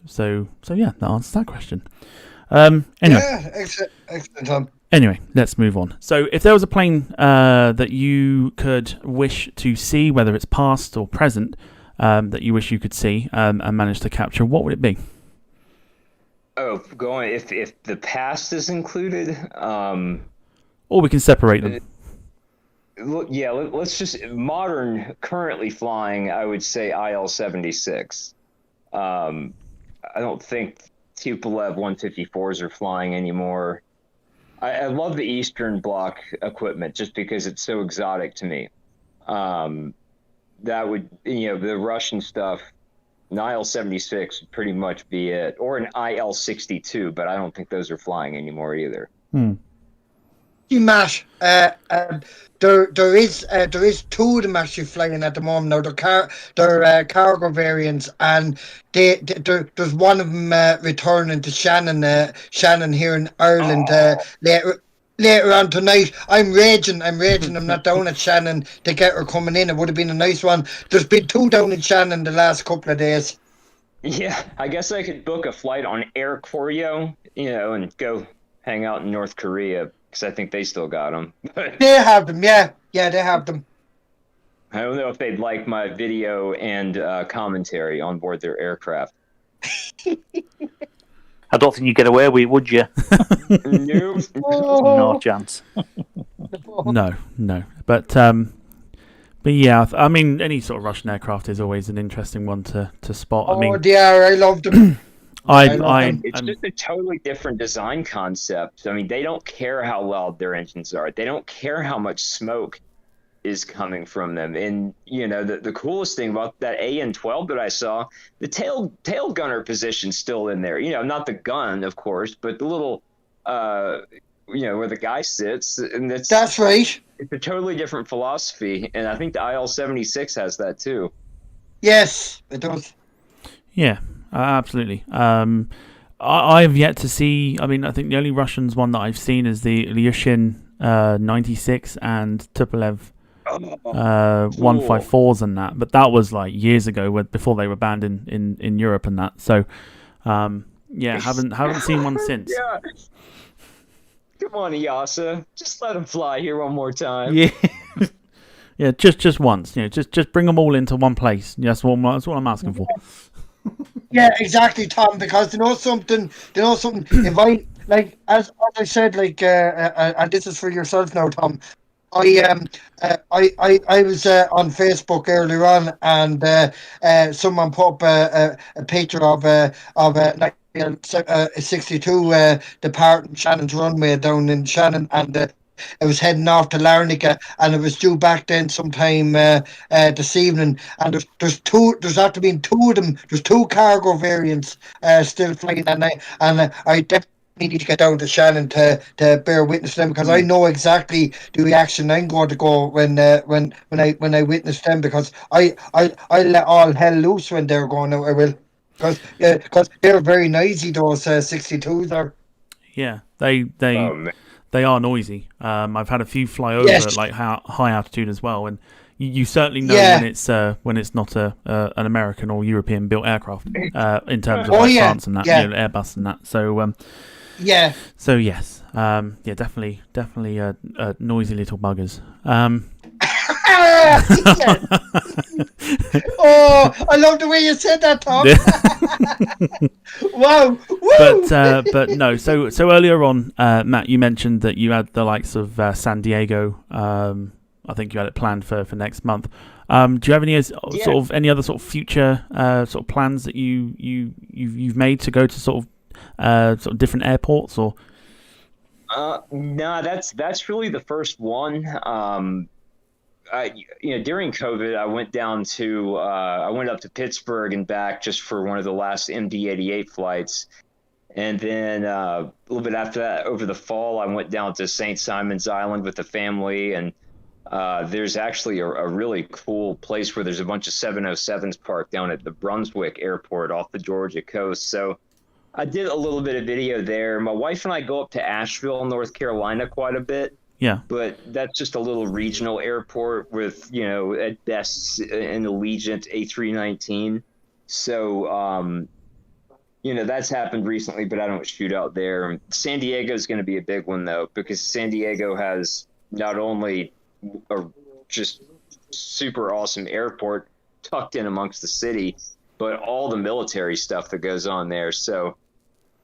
So yeah, that answers that question. Anyway. Yeah, excellent, Tom. Anyway, let's move on. So if there was a plane that you could wish to see, whether it's past or present, that you wish you could see and manage to capture, what would it be? Oh, if the past is included, or we can separate them. Yeah, let's just modern, currently flying. I would say IL-76. I don't think Tupolev 154s are flying anymore. I love the Eastern Bloc equipment just because it's so exotic to me. That would, the Russian stuff, an IL-76 would pretty much be it, or an IL-62, but I don't think those are flying anymore either. Matt, there is two of them actually flying at the moment now. They're cargo variants, and there's one of them returning to Shannon here in Ireland later on tonight. I'm raging. I'm not down at Shannon to get her coming in. It would have been a nice one. There's been two down in Shannon the last couple of days. Yeah, I guess I could book a flight on Air Koryo, and go hang out in North Korea, because I think they still got them. They have them, yeah, they have them. I don't know if they'd like my video and commentary on board their aircraft. I don't think you'd get away with it, would you? Nope. No chance. No. But yeah, I mean, any sort of Russian aircraft is always an interesting one to spot. They are. I love them. It's just a totally different design concept. I mean, they don't care how loud their engines are. They don't care how much smoke is coming from them. And the coolest thing about that AN-12 that I saw, the tail gunner position's still in there. Not the gun, of course, but the little where the guy sits, and That's right. It's a totally different philosophy, and I think the IL-76 has that too. Yes, it does. Yeah, absolutely. I've yet to see. I mean, I think the only Russians one that I've seen is the Aviation 96 and Tupolev 154s and that, but that was like years ago, before they were banned in Europe and that. So, haven't seen one since. Yeah. Come on, Iyasa, just let him fly here one more time. Yeah. Yeah, just once. Just bring them all into one place. That's what I'm asking for. Yeah, exactly, Tom. Because they know something. If I as I said, and this is for yourself now, Tom. I was on Facebook earlier on, and someone put up a picture of a 62 departing Shannon's runway down in Shannon, and it was heading off to Larnaca, and it was due back then sometime this evening. And there's after being two of them. There's two cargo variants still flying, and I definitely need to get down to Shannon to bear witness to them, because I know exactly the reaction I'm going to go when I witness them, because I let all hell loose when they're going out. I will, because they're very noisy, those 62s are. Yeah, they are noisy. I've had a few fly over at like high altitude as well, and you certainly know when it's not an American or European built aircraft in terms of France and that, Airbus and that. So yeah. So yes, definitely noisy little buggers. Oh, I love the way you said that, Tom. Wow. Woo! But no. So earlier on, Matt, you mentioned that you had the likes of San Diego. I think you had it planned for next month. Do you have any other sort of future sort of plans that you've made to go to sort of different airports or? No, that's really the first one. During COVID, I went up to Pittsburgh and back just for one of the last MD-88 flights. And then a little bit after that, over the fall, I went down to St. Simon's Island with the family. And there's actually a really cool place where there's a bunch of 707s parked down at the Brunswick Airport off the Georgia coast. So I did a little bit of video there. My wife and I go up to Asheville, North Carolina quite a bit. Yeah. But that's just a little regional airport with, at best an Allegiant A319. So, that's happened recently, but I don't shoot out there. San Diego is going to be a big one, though, because San Diego has not only a just super awesome airport tucked in amongst the city, but all the military stuff that goes on there. So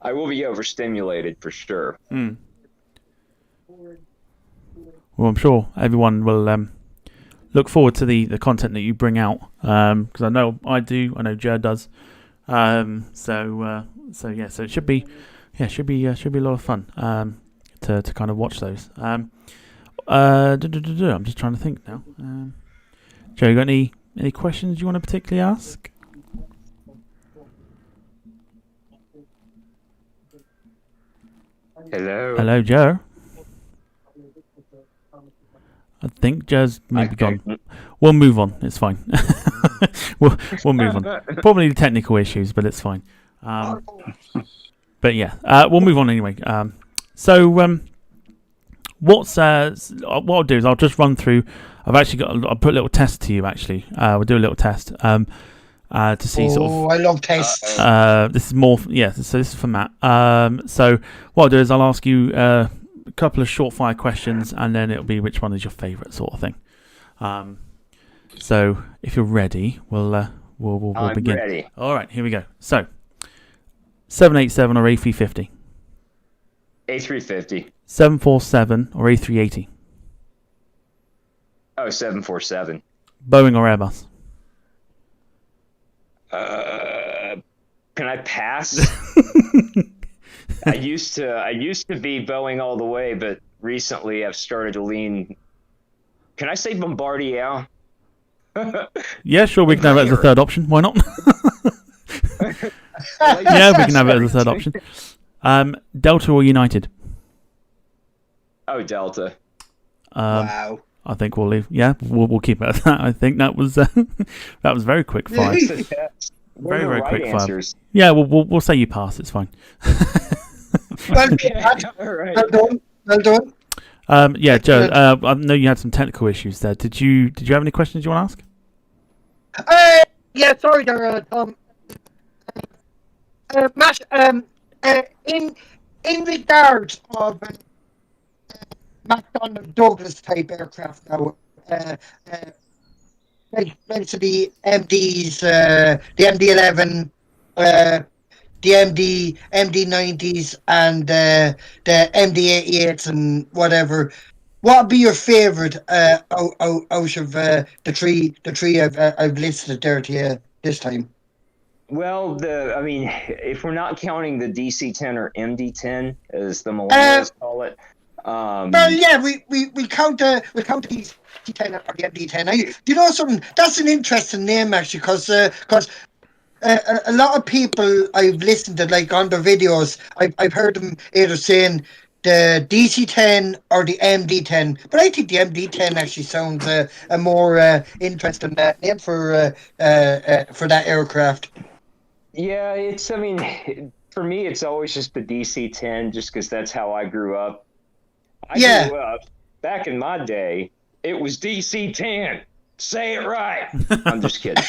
I will be overstimulated for sure. Mm. Well, I'm sure everyone will look forward to the content that you bring out, because I know I do. I know Jared does. So it should be a lot of fun to kind of watch those. I'm just trying to think now. Joe, you got any questions you want to particularly ask? Hello, Joe. I think Joe's maybe gone. We'll move on. It's fine. we'll move on. Probably technical issues, but it's fine. But yeah, we'll move on anyway. What I'll do is I'll just run through. I'll put a little test to you. Actually, we'll do a little test to see sort of. Oh, I love tests. This is more. Yeah. So this is for Matt. So what I'll do is I'll ask you a couple of short fire questions, and then it'll be which one is your favourite sort of thing. So if you're ready, we'll begin. I'm ready. All right, here we go. So 787 or A350? A350. 747 or A380? Oh, 747. Boeing or Airbus? Can I pass? I used to be Boeing all the way, but recently I've started to lean Can I say Bombardier? Yeah, sure, we can have it as a third option. Why not? Yeah, we can have it as a third option. Delta or United? Oh, Delta. Wow. I think we'll leave. Yeah, we'll keep it at that. I think that was very quick fire. Very quick answers. fire. Yeah, we'll say you pass. It's fine. Well, All right. well done. Yeah, Joe. I know you had some technical issues there. Did you have any questions you want to ask? Yeah, sorry there, Tom. Matt, in regards of McDonnell Douglas type aircraft now, basically MDs, the MD-11, the MD-90s, and the MD-88s and whatever. What would be your favourite out of the three I've listed there to you this time? Well, if we're not counting the DC-10 or MD-10, as the millennials call it. Well, yeah, we count the DC-10 or the MD-10. You know something? That's an interesting name actually, because a lot of people I've listened to, like on their videos, I've heard them either saying the DC-10 or the MD-10, but I think the MD-10 actually sounds a more interesting name for that aircraft. Yeah, for me, it's always just the DC-10, just because that's how I grew up. I grew up, back in my day, it was DC-10. Say it right. I'm just kidding.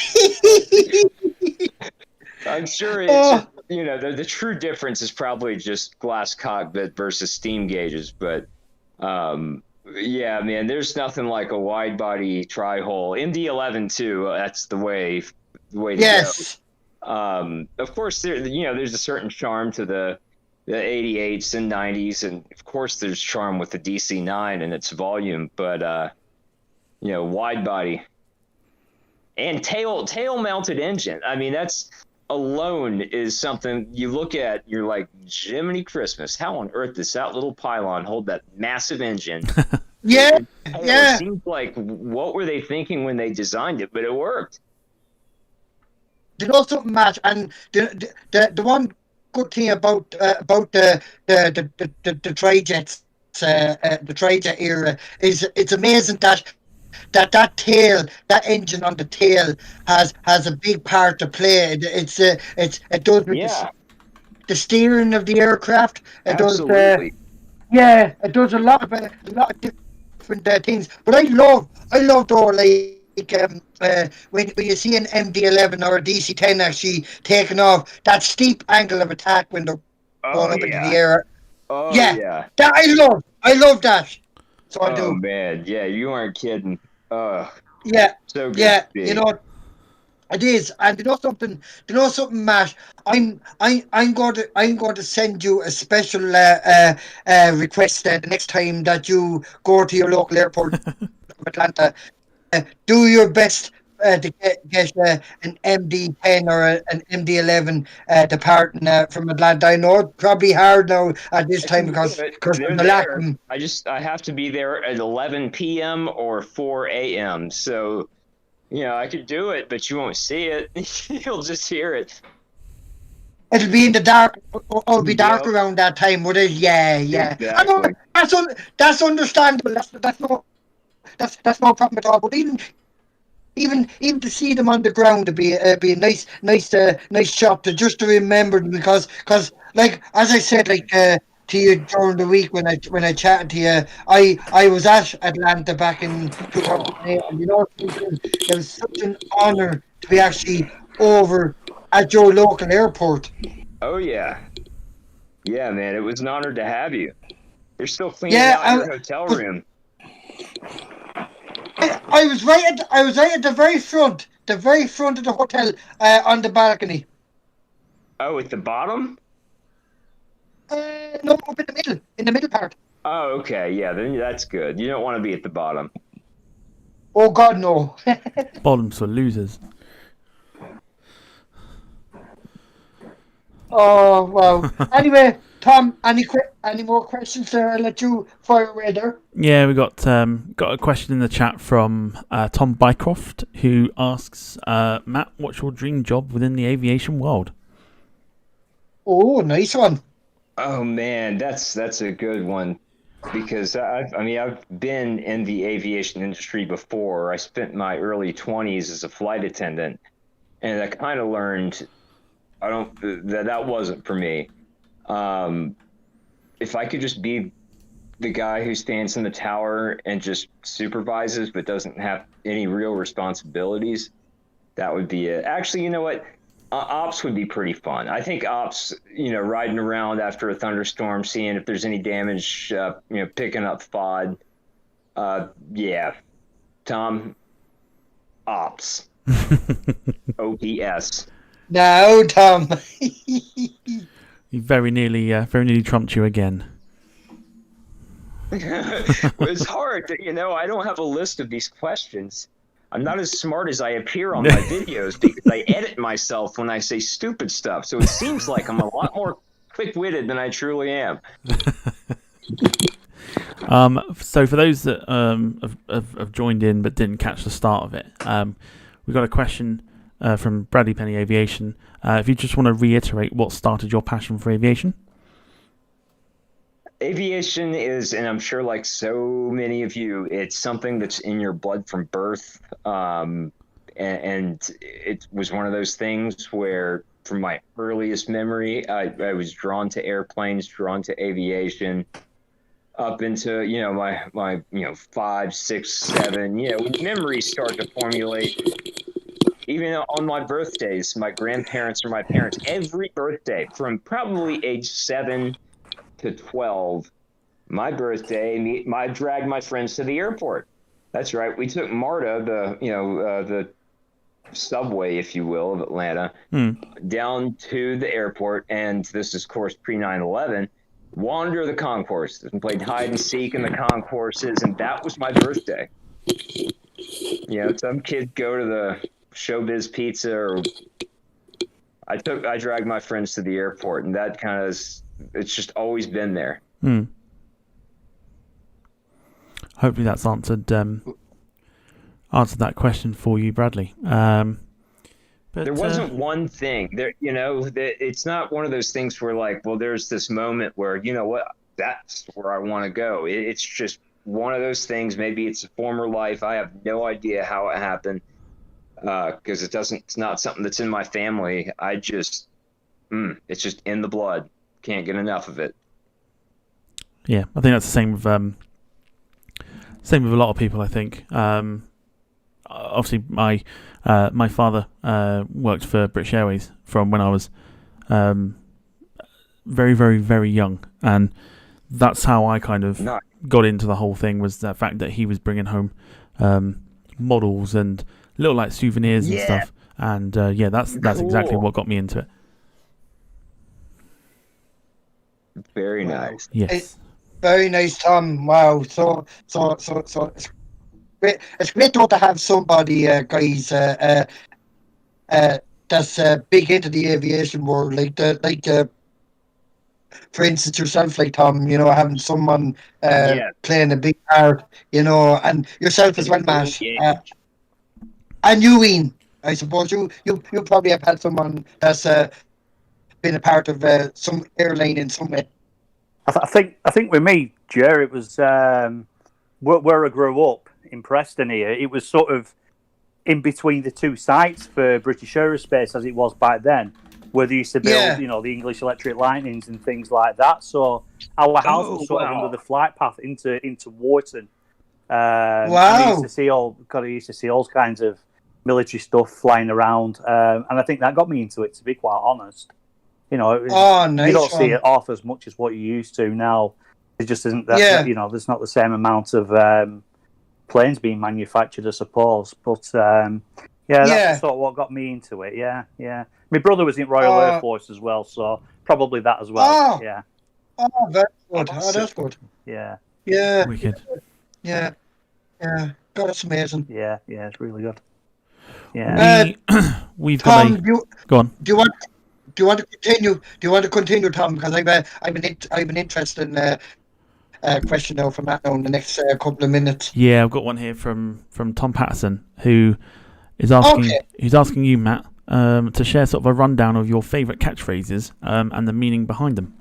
I'm sure it's, the true difference is probably just glass cockpit versus steam gauges. But, yeah, man, there's nothing like a wide body tri-hull. MD-11 too, that's the way to go. Of course, there's a certain charm to the 88s and 90s, and of course there's charm with the DC-9 and its volume, but wide body and tail mounted engine. I mean, that's alone is something you look at, you're like, Jiminy Christmas, how on earth does that little pylon hold that massive engine? It seems like, what were they thinking when they designed it? But it worked. Did also match, and the one good thing about the trijets, the trijet era, is it's amazing that tail, that engine on the tail has a big part to play. It does with the steering of the aircraft. It Absolutely. it does a lot of different things. But I love though, when you see an MD-11 or a DC-10 actually taking off, that steep angle of attack when they're going up into the air. That I love that. So I do. Oh man, yeah, you aren't kidding. So good. Yeah, it is. And you know something, Matt. I'm going to send you a special request the next time that you go to your local airport of Atlanta. Do your best to get an MD-10 or an MD-11 departing from Atlanta. I know it's probably hard now at this time because of the lack of them. I have to be there at 11 p.m. or 4 a.m. So, I could do it, but you won't see it. You'll just hear it. It'll be in the dark. It'll be dark around that time, would it? Yeah. Exactly. I know, that's understandable. That's no problem at all. But even to see them on the ground, it'd be a nice shot to remember them, because like as I said, to you during the week when I chatted to you, I was at Atlanta back in 2008, and it was such an honour to be actually over at your local airport. Oh yeah, man, it was an honor to have you. They're still cleaning out your hotel room. I was right at the very front of the hotel, on the balcony. Oh, at the bottom? No, up in the middle part. Oh, okay, yeah, then that's good. You don't want to be at the bottom. Oh God, no. Bottom's for losers. Oh wow. Anyway, Tom, any more questions there? I'll let you fire away there. Yeah, we got a question in the chat from Tom Bycroft, who asks, Matt, what's your dream job within the aviation world? Oh, nice one. Oh man, that's a good one, because I've been in the aviation industry before. I spent my early 20s as a flight attendant, and I kind of learned that wasn't for me. If I could just be the guy who stands in the tower and just supervises but doesn't have any real responsibilities, that would be it. Actually, you know what? Ops would be pretty fun. I think ops, riding around after a thunderstorm, seeing if there's any damage, picking up FOD. Yeah. Tom, ops. OPS. No, Tom. He very nearly trumped you again. It's hard. I don't have a list of these questions. I'm not as smart as I appear on my videos because I edit myself when I say stupid stuff. So it seems like I'm a lot more quick-witted than I truly am. So for those that have joined in but didn't catch the start of it, we got a question from Bradley Penny Aviation. If you just want to reiterate what started your passion for aviation. Aviation is, and I'm sure like so many of you, it's something that's in your blood from birth. And it was one of those things where from my earliest memory, I was drawn to airplanes, drawn to aviation, up into, my 5, 6, 7, when memories start to formulate. Even on my birthdays, my grandparents or my parents, every birthday from probably age 7 to 12, my birthday, I dragged my friends to the airport. That's right. We took MARTA, the subway, if you will, of Atlanta, down to the airport. And this is, of course, pre 9/11. Wander the concourse and played hide and seek in the concourses. And that was my birthday. Some kids go to the Showbiz Pizza, or I dragged my friends to the airport, and that kind of it's just always been there. Hopefully that's answered that question for you, Bradley. But there wasn't one thing there, it's not one of those things where like, well, there's this moment where, that's where I want to go. It's just one of those things. Maybe it's a former life. I have no idea how it happened. Because it's not something that's in my family. It's just in the blood. Can't get enough of it. Yeah, I think that's the same with a lot of people. I think. Obviously, my father worked for British Airways from when I was very, very, very young, and that's how I kind of got into the whole thing. Was the fact that he was bringing home models and little like souvenirs and stuff, and that's cool. Exactly what got me into it. Very nice. Yes. Very nice, Tom. Wow. So it's great. It's great though to have somebody, guys, that's big into the aviation world, for instance, yourself, like Tom. Having someone playing a big part. And yourself as well, Matt. And you, Ian, I suppose you probably have had someone that's been a part of some airline in some way. I think with me, Jer, it was where I grew up in Preston here. It was sort of in between the two sites for British Aerospace as it was back then, where they used to build, the English Electric Lightnings and things like that. So our house was sort of under the flight path into Wharton. Wow! I used to see all kinds of military stuff flying around, and I think that got me into it. To be quite honest, nice. You don't see it off as much as what you used to now. It just isn't that. There's not the same amount of planes being manufactured, I suppose. But that's sort of what got me into it. Yeah. My brother was in Royal Air Force as well, so probably that as well. Yeah. Oh, very good. That's good. Yeah. Yeah. Wicked. Yeah. God, that's amazing. Yeah, it's really good. Yeah. We've Tom, got go on. Do want to continue? Do you want to continue, Tom? Because I've an interesting question now from Matt now in the next couple of minutes. Yeah, I've got one here from Tom Patterson, who is asking you, Matt, to share sort of a rundown of your favourite catchphrases and the meaning behind them.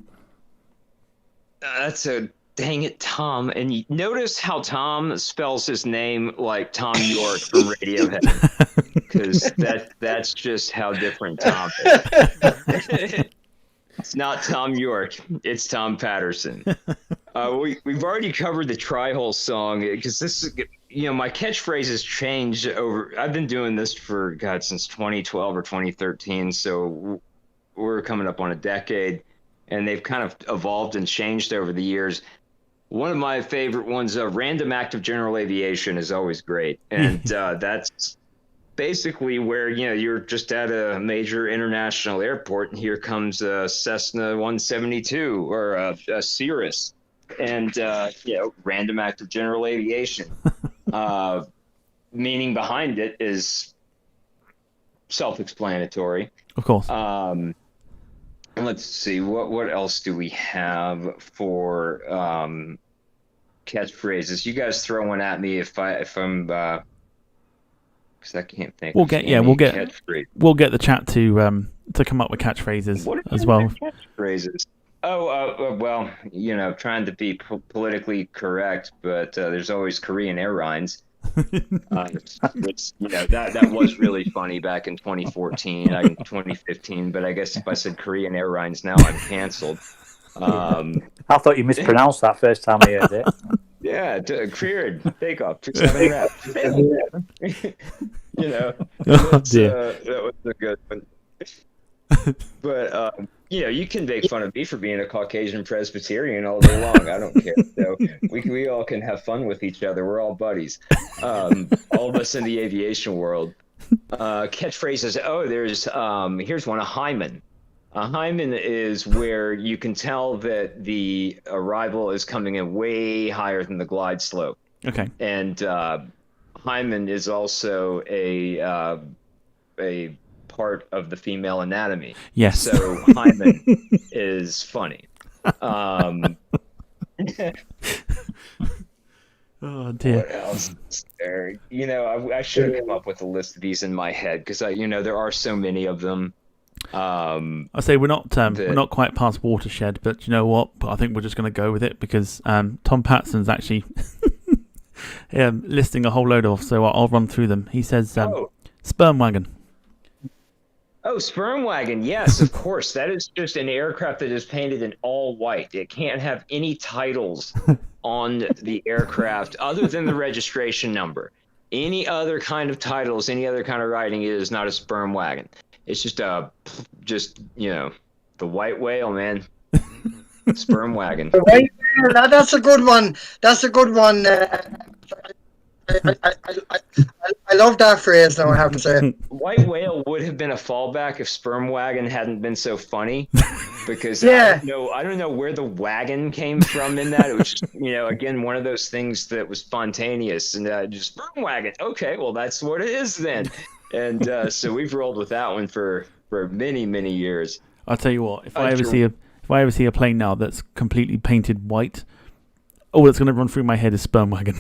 That's a dang it, Tom. And you notice how Tom spells his name like Tom York from Radiohead, because that's just how different Tom is. It's not Tom York. It's Tom Patterson. We've already covered the Tri-Hole song, because this is, my catchphrases change over. I've been doing this for since 2012 or 2013, so we're coming up on a decade, and they've kind of evolved and changed over the years. One of my favorite ones, random act of general aviation, is always great, and that's basically where you're just at a major international airport, and here comes a Cessna 172 or a Cirrus, and random act of general aviation. Meaning behind it is self-explanatory, of course. Let's see, what else do we have for catchphrases? You guys throw one at me if I'm because I can't think. We'll get the chat to come up with catchphrases as well. Catchphrases. Well, trying to be politically correct, but there's always Korean Airlines. That was really funny back in 2014, 2015. But I guess if I said Korean Airlines now, I'm canceled. I thought you mispronounced that first time I heard it. Yeah, cleared takeoff 27 reps. That was a good one. But you can make fun of me for being a Caucasian Presbyterian all day long. I don't care. So we all can have fun with each other. We're all buddies. All of us in the aviation world. Catchphrases. Oh, here's one. A hymen. A hymen is where you can tell that the arrival is coming in way higher than the glide slope. Okay. And hymen is also a part of the female anatomy. Yes. So hymen is funny. Oh dear. What else is there? I should have come up with a list of these in my head, because there are so many of them. I say we're not quite past watershed, but you know what? I think we're just going to go with it, because Tom Patson's actually listing a whole load of. So I'll run through them. He says sperm wagon. Oh, sperm wagon. Yes, of course. That is just an aircraft that is painted in all white. It can't have any titles on the aircraft other than the registration number. Any other kind of titles, any other kind of writing, it is not a sperm wagon. It's just the white whale, man. Sperm wagon. The white whale. That's a good one. That's a good one. I love that phrase, though, I have to say. White whale would have been a fallback if sperm wagon hadn't been so funny, because I don't know where the wagon came from in that. It was just, again, one of those things that was spontaneous, and just sperm wagon. Okay, well, that's what it is then. And so we've rolled with that one for many, many years. I'll tell you what, if I ever see a plane now that's completely painted white, all that's going to run through my head is sperm wagon.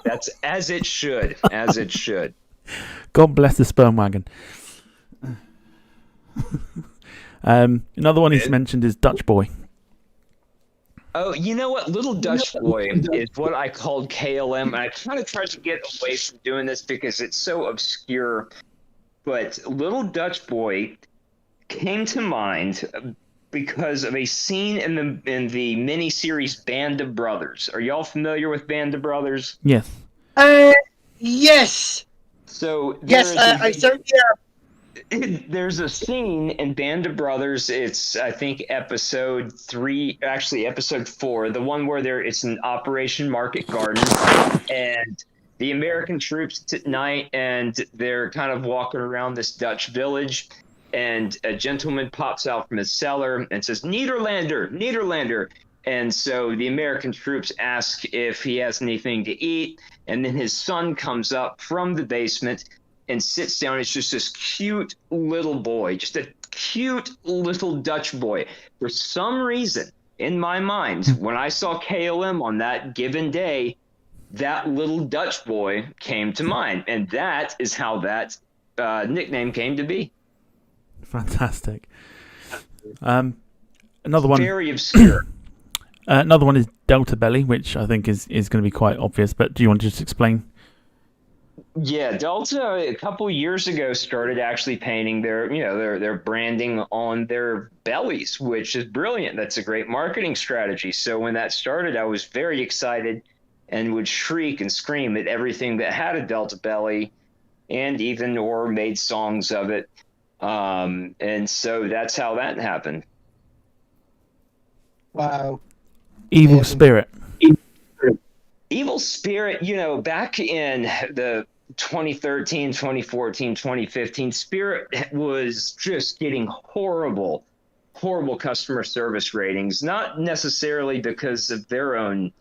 That's as it should. As it should. God bless the sperm wagon. Another one he's mentioned is Dutch boy. Oh, you know what? Little Dutch boy is what I called KLM. And I kind of tried to get away from doing this because it's so obscure. But Little Dutch boy came to mind because of a scene in the miniseries Band of Brothers. Are y'all familiar with Band of Brothers? Yes. Yes. So I certainly am. There's a scene in Band of Brothers. It's, I think, episode 4, the one where it's an Operation Market Garden, and the American troops at night, and they're kind of walking around this Dutch village, and a gentleman pops out from his cellar and says, Nederlander, Nederlander. And so the American troops ask if he has anything to eat, and then his son comes up from the basement and sits down. It's just this cute little boy, just a cute little Dutch boy. For some reason, in my mind, when I saw KLM on that given day, that little Dutch boy came to mind. And that is how that nickname came to be. Fantastic. Another one. Very obscure. Another one is Delta Belly, which I think is going to be quite obvious. But do you want to just explain? Yeah, Delta a couple years ago started actually painting their branding on their bellies, which is brilliant. That's a great marketing strategy. So when that started, I was very excited and would shriek and scream at everything that had a Delta belly, and even or made songs of it. And so that's how that happened. Wow. Evil Spirit. Evil Spirit, back in the 2013, 2014, 2015, Spirit was just getting horrible customer service ratings, not necessarily because of their own,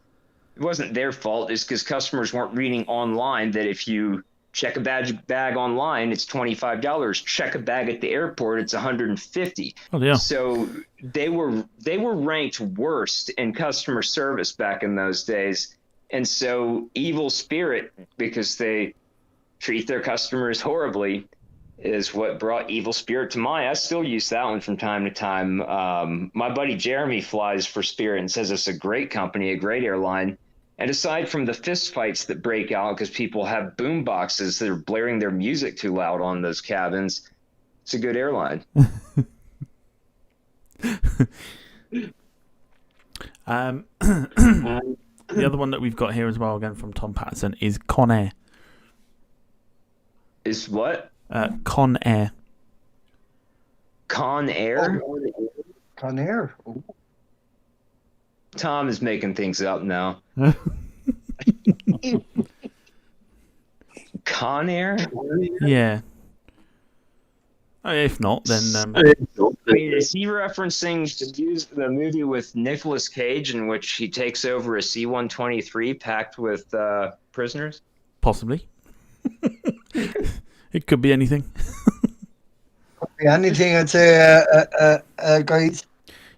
it wasn't their fault, it's because customers weren't reading online that if you check a bag online, it's $25. Check a bag at the airport, it's $150. Oh, yeah. So they were ranked worst in customer service back in those days. And so Evil Spirit, because they treat their customers horribly, is what brought Evil Spirit to mind. I still use that one from time to time. My buddy Jeremy flies for Spirit and says it's a great company, a great airline. And aside from the fist fights that break out because people have boom boxes that are blaring their music too loud on those cabins, it's a good airline. The other one that we've got here as well, again from Tom Patterson, is Con Air. Is what? Con Air. Con Air? Con Air. Ooh. Tom is making things up now. Con Air? Yeah. If not, then... Is he referencing the movie with Nicolas Cage in which he takes over a C-123 packed with prisoners? Possibly. It could be anything. Anything, I'd say, guys.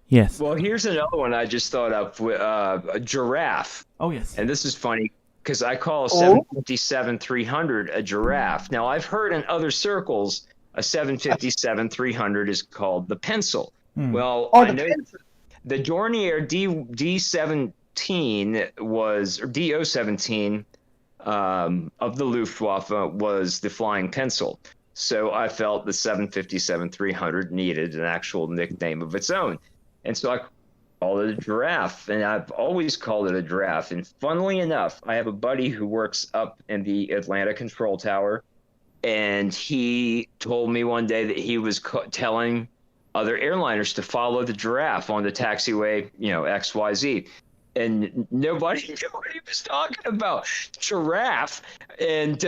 Yes. Well, here's another one I just thought of, a giraffe. Oh, yes. And this is funny because I call a 757-300 a giraffe. Now, I've heard in other circles a 757-300 is called the pencil. Well, I know the Dornier D17 was, or DO17 of the Luftwaffe was the flying pencil. So I felt the 757-300 needed an actual nickname of its own. And so I called it a giraffe, and I've always called it a giraffe. And funnily enough, I have a buddy who works up in the Atlanta Control Tower, and he told me one day that he was telling other airliners to follow the giraffe on the taxiway, XYZ. And nobody knew what he was talking about. Giraffe. And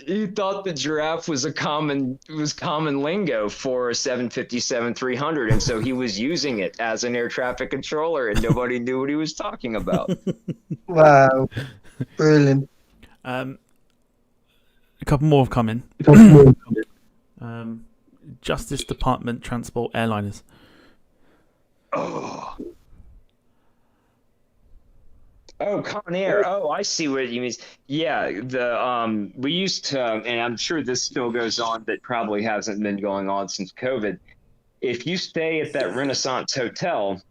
he thought the giraffe was common lingo for a 757-300. And so he was using it as an air traffic controller, and nobody knew what he was talking about. Wow. Brilliant. A couple more have come in. Justice Department Transport Airliners. Oh, Con Air. Oh, I see what you mean. Yeah, we used to, and I'm sure this still goes on, but probably hasn't been going on since COVID. If you stay at that Renaissance Hotel,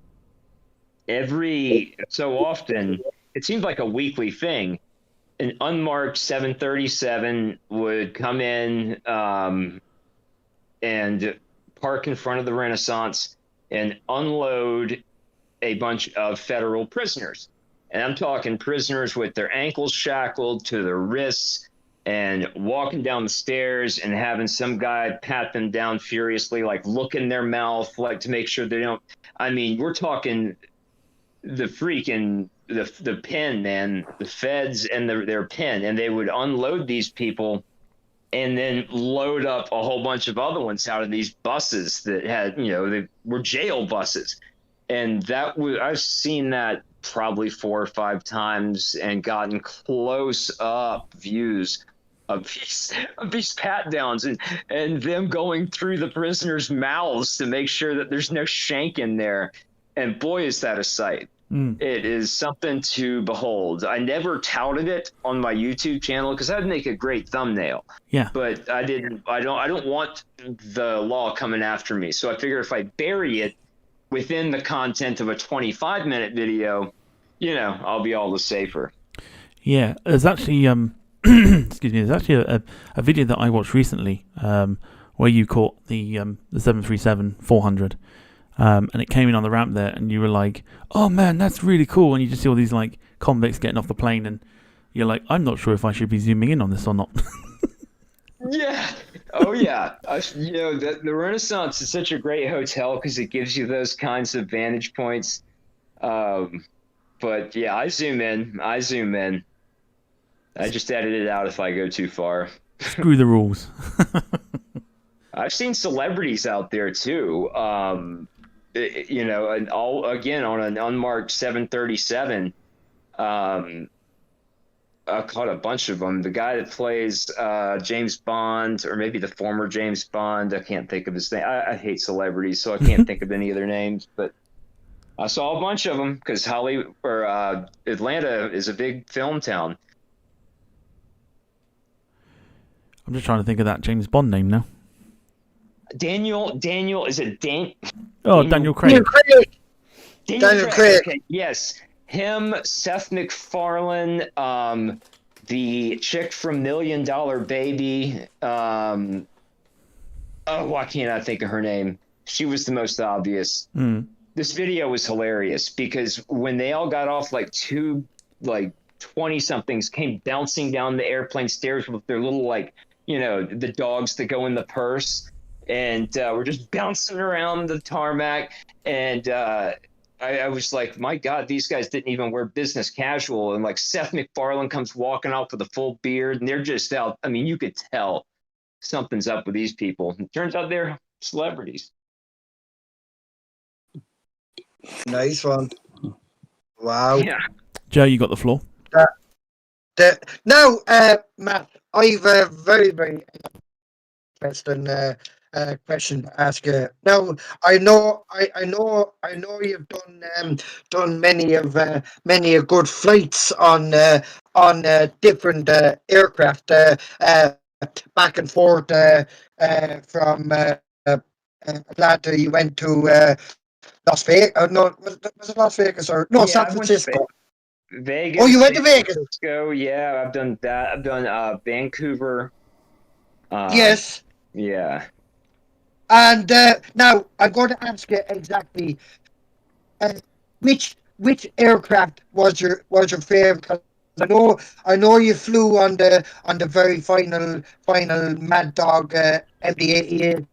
every so often, it seems like a weekly thing, an unmarked 737 would come in and park in front of the Renaissance and unload a bunch of federal prisoners. And I'm talking prisoners with their ankles shackled to their wrists and walking down the stairs and having some guy pat them down furiously, like look in their mouth, like to make sure they don't. I mean, we're talking the freaking, the pen, man, the feds and their pen. And they would unload these people and then load up a whole bunch of other ones out of these buses that had, they were jail buses. And I've seen that probably 4 or 5 times and gotten close up views of these pat downs and them going through the prisoners' mouths to make sure that there's no shank in there. And boy, is that a sight. It is something to behold. I never touted it on my YouTube channel because that'd make a great thumbnail. Yeah. But I don't want the law coming after me. So I figure if I bury it within the content of a 25-minute video, I'll be all the safer. Yeah, there's actually excuse me. There's actually a video that I watched recently where you caught the 737-400, and it came in on the ramp there, and you were like, "Oh man, that's really cool!" And you just see all these like convicts getting off the plane, and you're like, "I'm not sure if I should be zooming in on this or not." Yeah. Oh yeah. The Renaissance is such a great hotel because it gives you those kinds of vantage points. But yeah, I zoom in. I just edit it out if I go too far. Screw the rules. I've seen celebrities out there too. And all again on an unmarked 737. I caught a bunch of them. The guy that plays James Bond, or maybe the former James Bond, I can't think of his name. I hate celebrities, so I can't think of any of their names. But I saw a bunch of them because Atlanta is a big film town. I'm just trying to think of that James Bond name now. Daniel, is it Dan? Oh, Daniel Craig. Daniel Craig. Okay, yes. Him, Seth MacFarlane, the chick from $1 Million Baby. Why can't I think of her name? She was the most obvious. This video was hilarious because when they all got off, like 20-somethings came bouncing down the airplane stairs with their little, the dogs that go in the purse. And we're just bouncing around the tarmac. And I was like, my God, these guys didn't even wear business casual. And like Seth MacFarlane comes walking out with a full beard, and they're just out. I mean, you could tell something's up with these people. It turns out they're celebrities. Nice one. Wow. Yeah. Joe, you got the floor. Now, Matt, I've a very, very interesting question to ask you. Now, I know you've done many of good flights on different aircraft back and forth from Atlanta. You went to Las Vegas. No, was it Las Vegas or no? Yeah, San Francisco. Vegas. Oh, you went to Vegas? San Francisco, yeah, I've done that. I've done Vancouver. Yes. Yeah. And now I'm going to ask you exactly which aircraft was your favorite? 'Cause I know you flew on the very final Mad Dog MD-88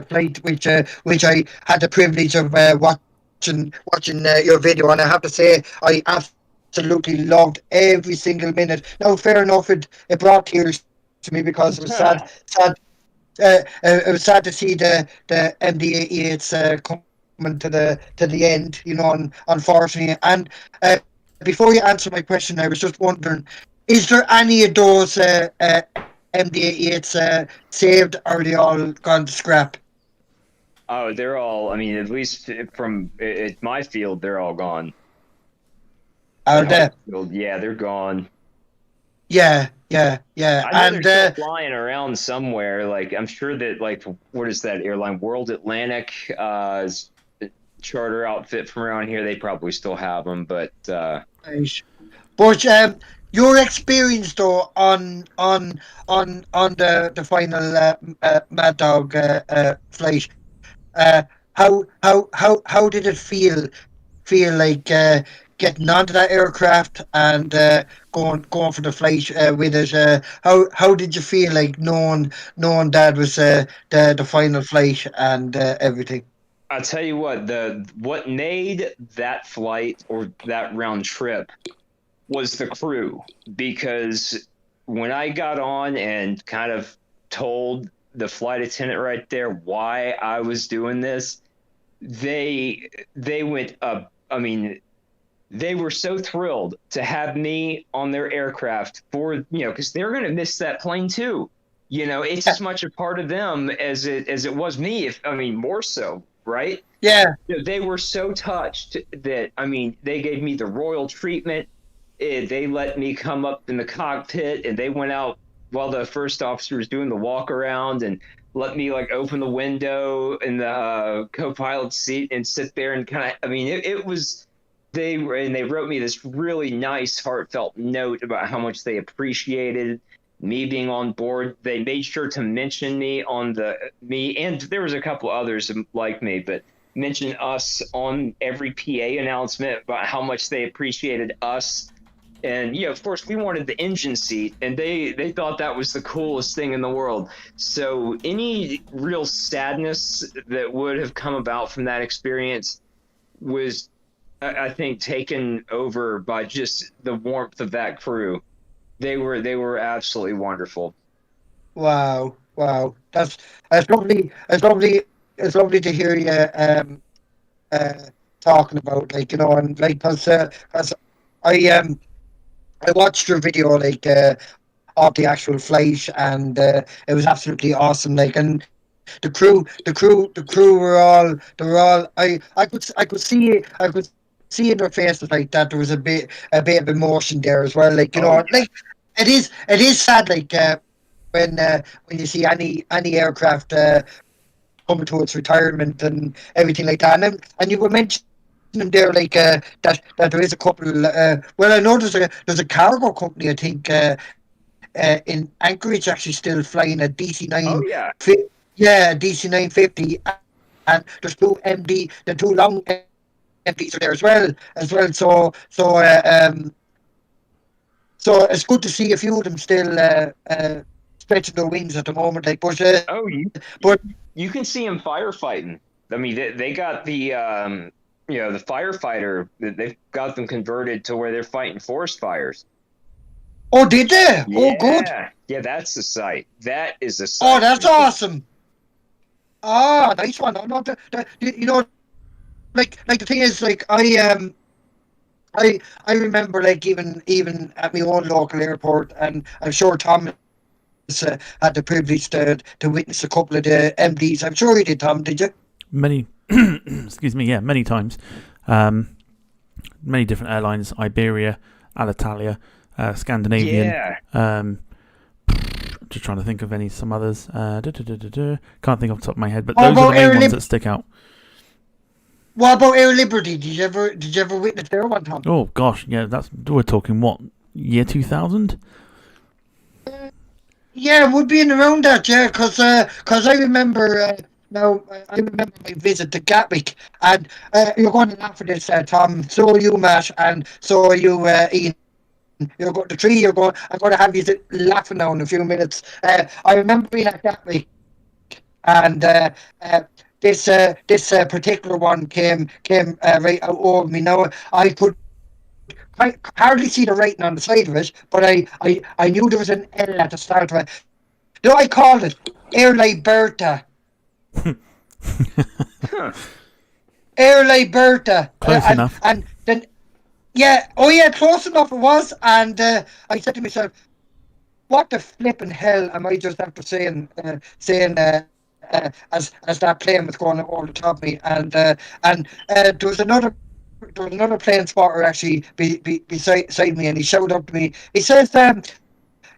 flight, which I had the privilege of watching your video, and I have to say I absolutely loved every single minute. Now, fair enough, it brought tears to me because it was sad. It was sad to see the MD-88s coming to the end, unfortunately. And before you answer my question, I was just wondering, is there any of those MD-88s saved, or are they all gone to scrap? Oh, they're all. I mean, at least from my field, they're all gone. Are they? Yeah, they're gone. Yeah. I know And they're still flying around somewhere. Like, I'm sure that, what is that airline? World Atlantic charter outfit from around here. They probably still have them, but. But your experience though on the final Mad Dog flight, how did it feel like getting onto that aircraft and going for the flight with it? How did you feel like knowing that was the final flight and everything? I'll tell you what made that flight or that round trip was the crew, because when I got on and kind of told the flight attendant right there why I was doing this, they went up. I mean, they were so thrilled to have me on their aircraft for, because they're going to miss that plane too. It's as much a part of them as it was me, more so, right? Yeah. They were so touched that, they gave me the royal treatment. They let me come up in the cockpit, and they went out while the first officer was doing the walk around and let me open the window in the co-pilot seat and sit there and it was, they wrote me this really nice heartfelt note about how much they appreciated me being on board. They made sure to mention me and there was a couple others like me, but mention us on every PA announcement about how much they appreciated us. And of course, we wanted the engine seat, and they thought that was the coolest thing in the world. So any real sadness that would have come about from that experience was, I think, taken over by just the warmth of that crew. They were absolutely wonderful. Wow. That's lovely. It's lovely to hear you talking about and because I watched your video of the actual flight, and it was absolutely awesome. And the crew were all I could see in their faces that there was a bit of emotion there as well. It is sad when you see any aircraft coming to its retirement and everything like that. And you were mentioning there that there is a couple. Well, I know there's a cargo company, I think, in Anchorage actually still flying a DC-9. Oh yeah. DC-950, and there's the two long MDs are there as well. So it's good to see a few of them still stretching their wings at the moment. But you can see them firefighting. They got the the firefighter. They've got them converted to where they're fighting forest fires. Oh, did they? Yeah. Oh, good. Yeah, that's the sight. That is a sight. Oh, that's awesome. Ah, nice one. No, the thing is, I remember even at my own local airport, and I'm sure Tom had the privilege to witness a couple of the MDs. I'm sure you did, Tom. Did you? Many, excuse me, yeah, many times. Many different airlines: Iberia, Alitalia, Scandinavian. Yeah. Just trying to think of some others. Can't think off the top of my head, but those are the main ones that stick out. What about Air Liberty? Did you ever witness their one, Tom? Oh gosh, yeah, we're talking what, year 2000? Yeah, it would be in around that, yeah, because I remember I remember my visit to Gatwick, and you're going to laugh at this, Tom. So are you, Matt, and so are you, Ian. You're going to three. I'm going to have you laughing now in a few minutes. I remember being at Gatwick, and this particular one came right out over me. Now I could hardly see the writing on the side of it, but I knew there was an L at the start of it. No, I called it Air Liberta. Air Liberta. Close enough. And then. Yeah, close enough it was, and I said to myself, "What the flipping hell am I just after saying as that plane was going over the top of me?" And there was another plane spotter actually beside me, and he shouted up to me. He says,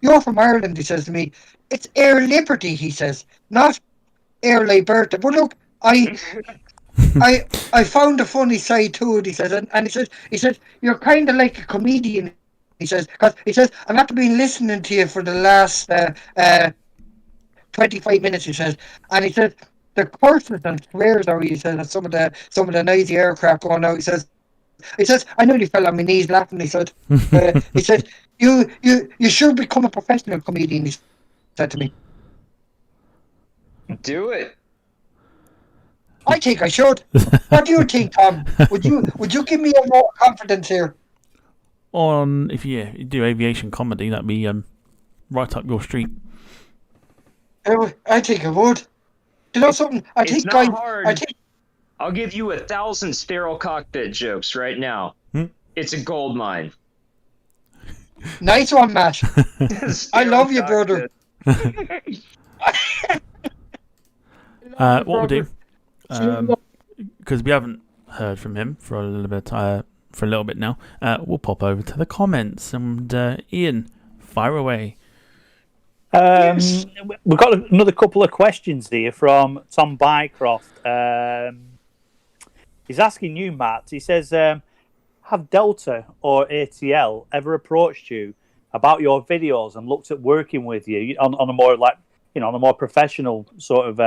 "You're from Ireland," he says to me. "It's Air Liberty," he says, "not Air Liberta." But look, I found a funny side to it, he says, and he says, "You're kind of like a comedian," he says, because he says, "I've not been listening to you for the last 25 minutes," he says, and he says, "The curses and swears are," he says, "at some of the noisy aircraft going out," he says, "I nearly fell on my knees laughing," he said, he said, you should become a professional comedian," he said to me. Do it. I think I should. What do you think, Tom? Would you give me a more confidence here? If you do aviation comedy, that'd be right up your street. I think I would. You know something? It's not hard. I'll give you 1,000 sterile cockpit jokes right now. It's a gold mine. Nice one, Matt. I love you, brother. What we'll do, because we haven't heard from him for a little bit now, we'll pop over to the comments and Ian, fire away. We've got another couple of questions here from Tom Bycroft. He's asking you, Matt. He says, have Delta or ATL ever approached you about your videos and looked at working with you on a more on a more professional sort of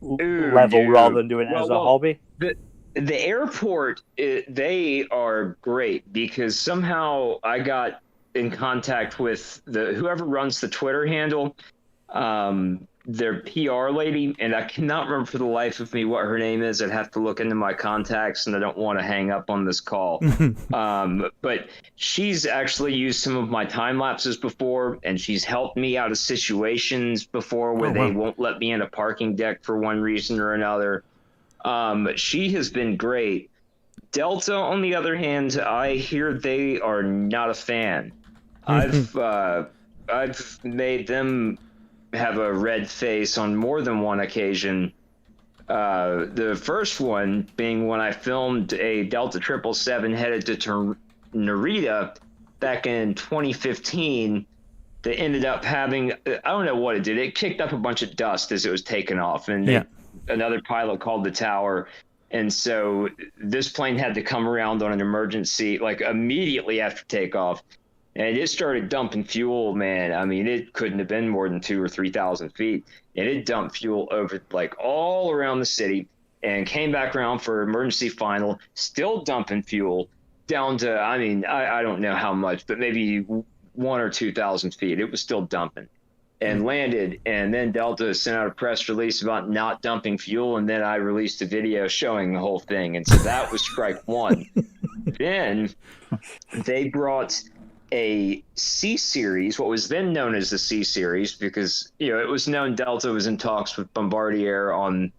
level rather than doing it as a hobby? The airport, they are great because somehow I got in contact with whoever runs the Twitter handle, their PR lady, and I cannot remember for the life of me what her name is. I'd have to look into my contacts, and I don't want to hang up on this call. But she's actually used some of my time lapses before, and she's helped me out of situations before where they won't let me in a parking deck for one reason or another. She has been great. Delta, on the other hand, I hear they are not a fan. I've made them have a red face on more than one occasion. The first one being when I filmed a Delta 777 headed to Narita back in 2015 that ended up having, I don't know what it did. It kicked up a bunch of dust as it was taking off, and another pilot called the tower. And so this plane had to come around on an emergency, like immediately after takeoff. And it started dumping fuel, man. I mean, it couldn't have been more than 2,000 or 3,000 feet. And it dumped fuel over like all around the city and came back around for emergency final, still dumping fuel down to, I mean, I don't know how much, but maybe 1,000 or 2,000 feet. It was still dumping and landed. And then Delta sent out a press release about not dumping fuel. And then I released a video showing the whole thing. And so that was strike one. Then they brought a C series, what was then known as the C series, because it was known Delta was in talks with Bombardier on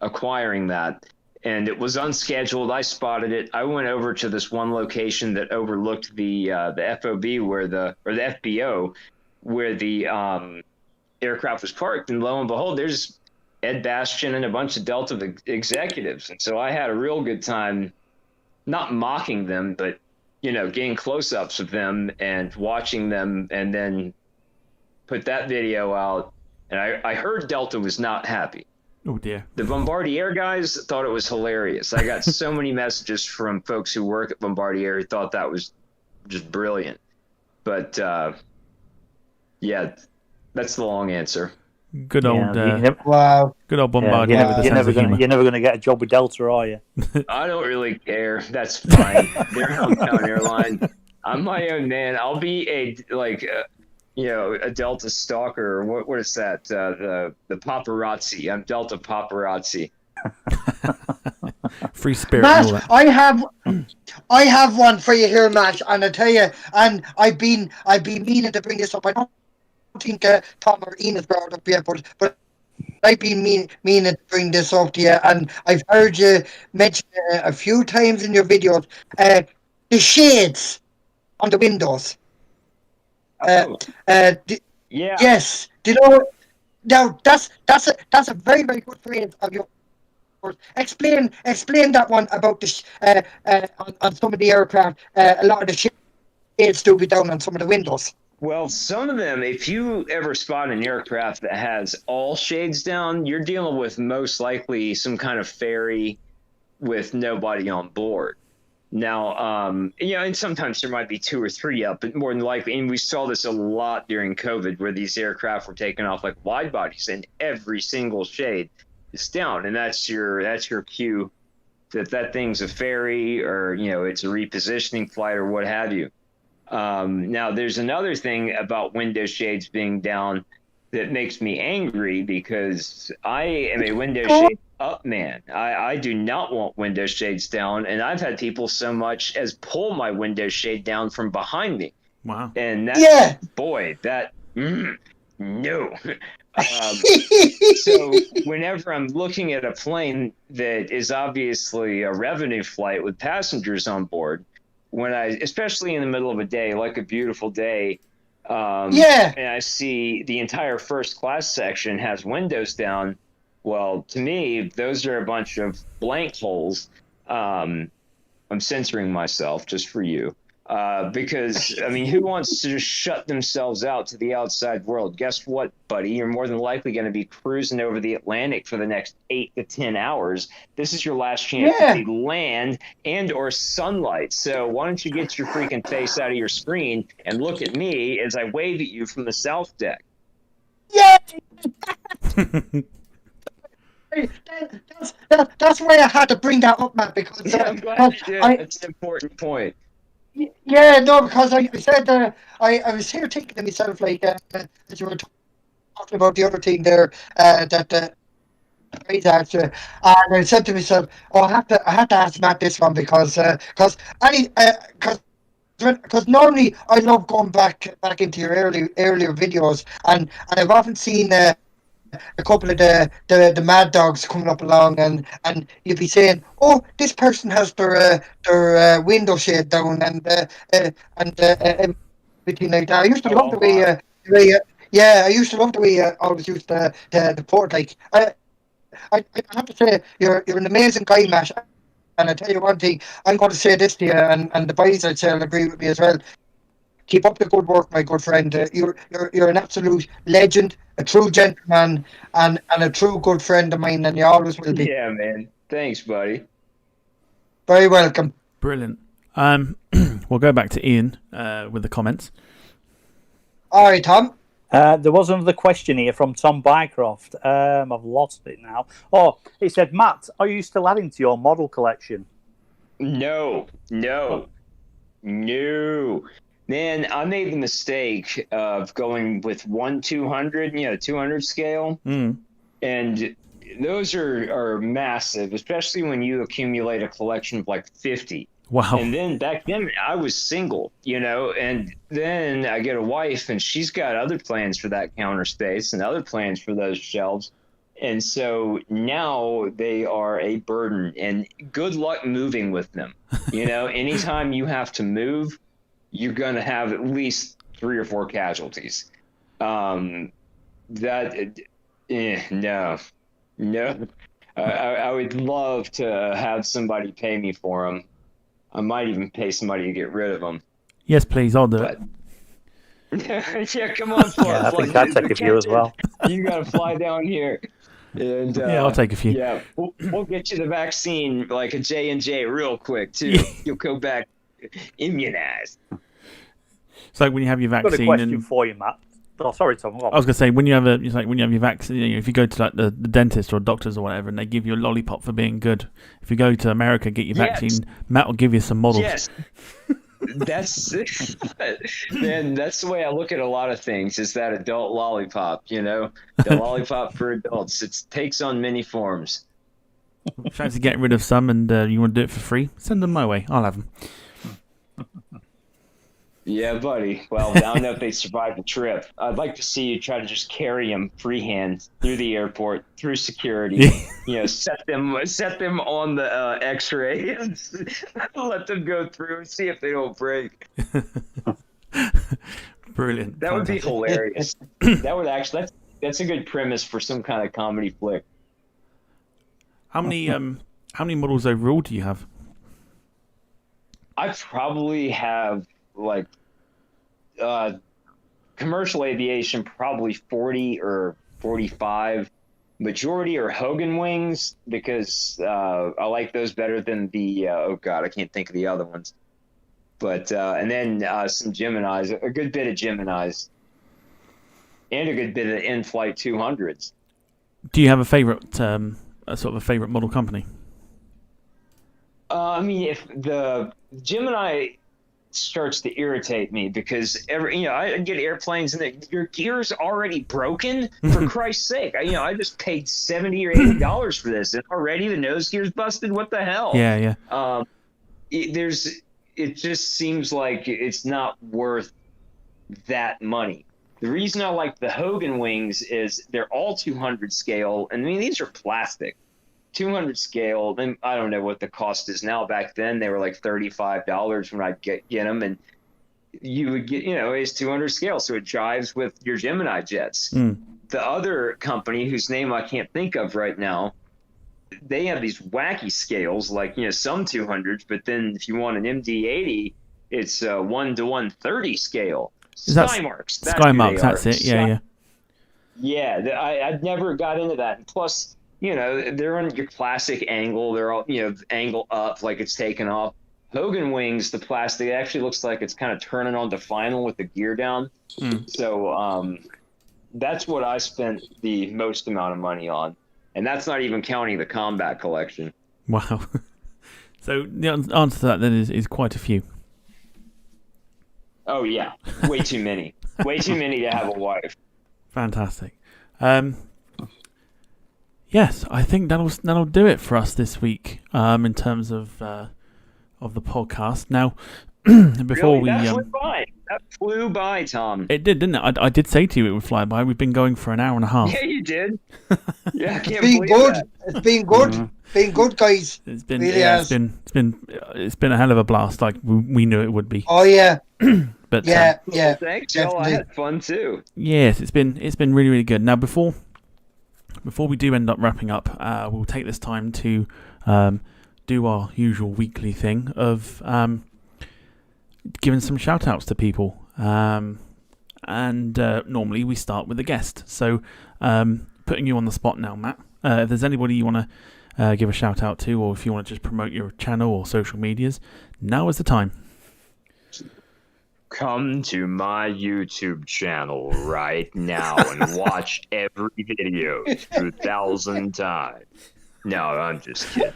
acquiring that, and it was unscheduled. I spotted it. I went over to this one location that overlooked the FOB or the FBO where the aircraft was parked, and lo and behold, there's Ed Bastian and a bunch of Delta executives. And so I had a real good time, not mocking them, but getting close-ups of them and watching them, and then put that video out. And I heard Delta was not happy. Oh, dear. The Bombardier guys thought it was hilarious. I got so many messages from folks who work at Bombardier who thought that was just brilliant. But, yeah, that's the long answer. Good old wow. Good old Bombardier. You're never going to get a job with Delta, are you? I don't really care. That's fine. They're a hometown airline. I'm my own man. I'll be a Delta stalker. What is that? The paparazzi. I'm Delta paparazzi. Free spirit. Matt, I have one for you here, Matt, and I tell you, and I've been meaning to bring this up. I don't think Tom or Ian has brought it up yet, but I've been meaning to bring this up to you, and I've heard you mention it a few times in your videos. The shades on the windows. Yes. Now that's a very, very good phrase of yours. Explain that one about the on some of the aircraft. A lot of the shades do be down on some of the windows. Well, some of them, if you ever spot an aircraft that has all shades down, you're dealing with most likely some kind of ferry with nobody on board. Now, and sometimes there might be 2 or 3 up, but more than likely, and we saw this a lot during COVID, where these aircraft were taking off like wide bodies, and every single shade is down, and that's your cue that thing's a ferry, or it's a repositioning flight or what have you. Now, there's another thing about window shades being down that makes me angry, because I am a window shade up man. I do not want window shades down, and I've had people so much as pull my window shade down from behind me. Wow. And no. So whenever I'm looking at a plane that is obviously a revenue flight with passengers on board, especially in the middle of a day, like a beautiful day, Yeah. and I see the entire first class section has windows down. Well, to me, those are a bunch of blank holes. I'm censoring myself just for you. Because, I mean, who wants to just shut themselves out to the outside world? Guess what, buddy? You're more than likely going to be cruising over the Atlantic for the next 8 to 10 hours. This is your last chance to see land and or sunlight. So why don't you get your freaking face out of your screen and look at me as I wave at you from the south deck? Yeah. That's why I had to bring that up, Matt, because I'm glad you did. That's an important point. Yeah, no, because I said I was here thinking to myself, like, as you were talking about the other thing there, that phrase answer, and I said to myself, oh, I have to ask Matt this one because normally I love going back into your earlier videos, and I've often seen a couple of the mad dogs coming up along, and you'd be saying, "Oh, this person has their window shade down," and everything like that. I used to love the way, yeah, I used to love the way you always used the port. Like, I have to say, you're an amazing guy, Matt. And I tell you one thing, I'm going to say this to you, and the boys, I'd say, will agree with me as well. Keep up the good work, my good friend. You're an absolute legend, a true gentleman, and a true good friend of mine, and you always will be. Yeah, man. Thanks, buddy. Very welcome. Brilliant. We'll go back to Ian with the comments. All right, Tom. There was another question here from Tom Bycroft. I've lost it now. Oh, he said, Matt, are you still adding to your model collection? No. Man, I made the mistake of going with 1/200, 200 scale. And those are massive, especially when you accumulate a collection of like 50. Wow. And then back then I was single, and then I get a wife and she's got other plans for that counter space and other plans for those shelves. And so now they are a burden, and good luck moving with them. Anytime you have to move, you're going to have at least 3 or 4 casualties. No. I would love to have somebody pay me for them. I might even pay somebody to get rid of them. Yes, please, I'll do it. Yeah, come on, I think I'd take a few as well. You got to fly down here. And, yeah, I'll take a few. Yeah, we'll get you the vaccine, like a J&J, real quick, too. You'll go back immunized. So when you have your vaccine, I've got a question for you, Matt. Oh, sorry, Tom. I was going to say, when you have your vaccine, if you go to like the dentist or doctors or whatever, and they give you a lollipop for being good. If you go to America, get your vaccine, Matt will give you some models. Yes. Man, that's the way I look at a lot of things, is that adult lollipop, the lollipop for adults. It takes on many forms. Fancy getting rid of some, and you want to do it for free? Send them my way. I'll have them. Yeah, buddy. Well, I don't know if they survived the trip. I'd like to see you try to just carry them freehand through the airport, through security. Set them on the X-ray and let them go through and see if they don't break. Brilliant. That would be hilarious. That would actually that's a good premise for some kind of comedy flick. How many models overall do you have? I probably have like commercial aviation, probably 40 or 45. Majority are Hogan wings, because I like those better than the I can't think of the other ones. But and then some Geminis, a good bit of Geminis, and a good bit of in-flight 200s. Do you have a favorite favorite model company? I mean, if the Gemini starts to irritate me, because I get airplanes and your gear's already broken, for Christ's sake. I just paid $70 or $80 for this, and already the nose gear's busted. What the hell? Yeah. It just seems like it's not worth that money. The reason I like the Hogan wings is they're all 200 scale, and I mean, these are plastic. 200 scale. Then I don't know what the cost is now. Back then they were like $35 when I'd get them, and you would get, it's 200 scale, so it jives with your Gemini jets. The other company, whose name I can't think of right now, they have these wacky scales, like some 200s, but then if you want an MD-80, it's 1:130 scale. Skymarks. Skymarks, that's it. Yeah. I'd never got into that. And plus, they're on your classic angle. They're all, angle up, like it's taken off. Hogan wings, the plastic, it actually looks like it's kind of turning on to final with the gear down. So that's what I spent the most amount of money on. And that's not even counting the combat collection. Wow. So the answer to that then is quite a few. Oh, yeah. Way too many. Way too many to have a wife. Fantastic. Yes, I think that'll do it for us this week in terms of the podcast. Now, before that flew by, Tom. It did, didn't it? I did say to you it would fly by. We've been going for an hour and a half. Yeah, you did. Yeah, I can't believe good. That. It's been good. Been good, guys. It's been really it's been a hell of a blast, like we knew it would be. Oh yeah. But yeah. Thanks, y'all. I had fun too. Yes, it's been really, really good. Now, before we do end up wrapping up, we'll take this time to do our usual weekly thing of giving some shout outs to people. And normally we start with a guest. So putting you on the spot now, Matt, if there's anybody you want to give a shout out to, or if you want to just promote your channel or social medias, now is the time. Come to my YouTube channel right now and watch every video 2,000 times. No, I'm just kidding.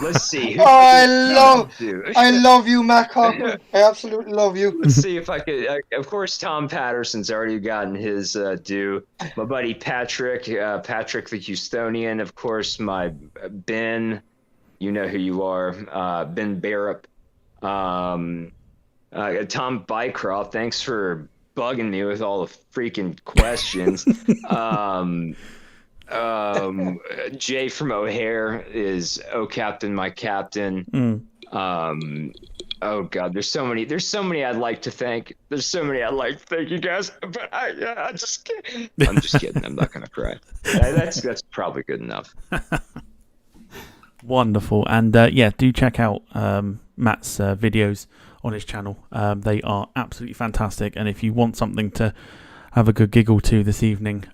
Let's see. I love you, Matt Cochran. I absolutely love you. Let's see if I could. Of course, Tom Patterson's already gotten his due. My buddy Patrick the Houstonian. Of course, my Ben. You know who you are. Ben Barrett. Tom Bycroft. Thanks for bugging me with all the freaking questions. Jay from O'Hare is Captain, my captain. Oh God, there's so many I'd like to thank. There's so many I'd like to thank you guys, but I'm just kidding. I'm not gonna cry. That's probably good enough. Wonderful, and do check out Matt's videos on his channel. They are absolutely fantastic, and if you want something to have a good giggle to this evening,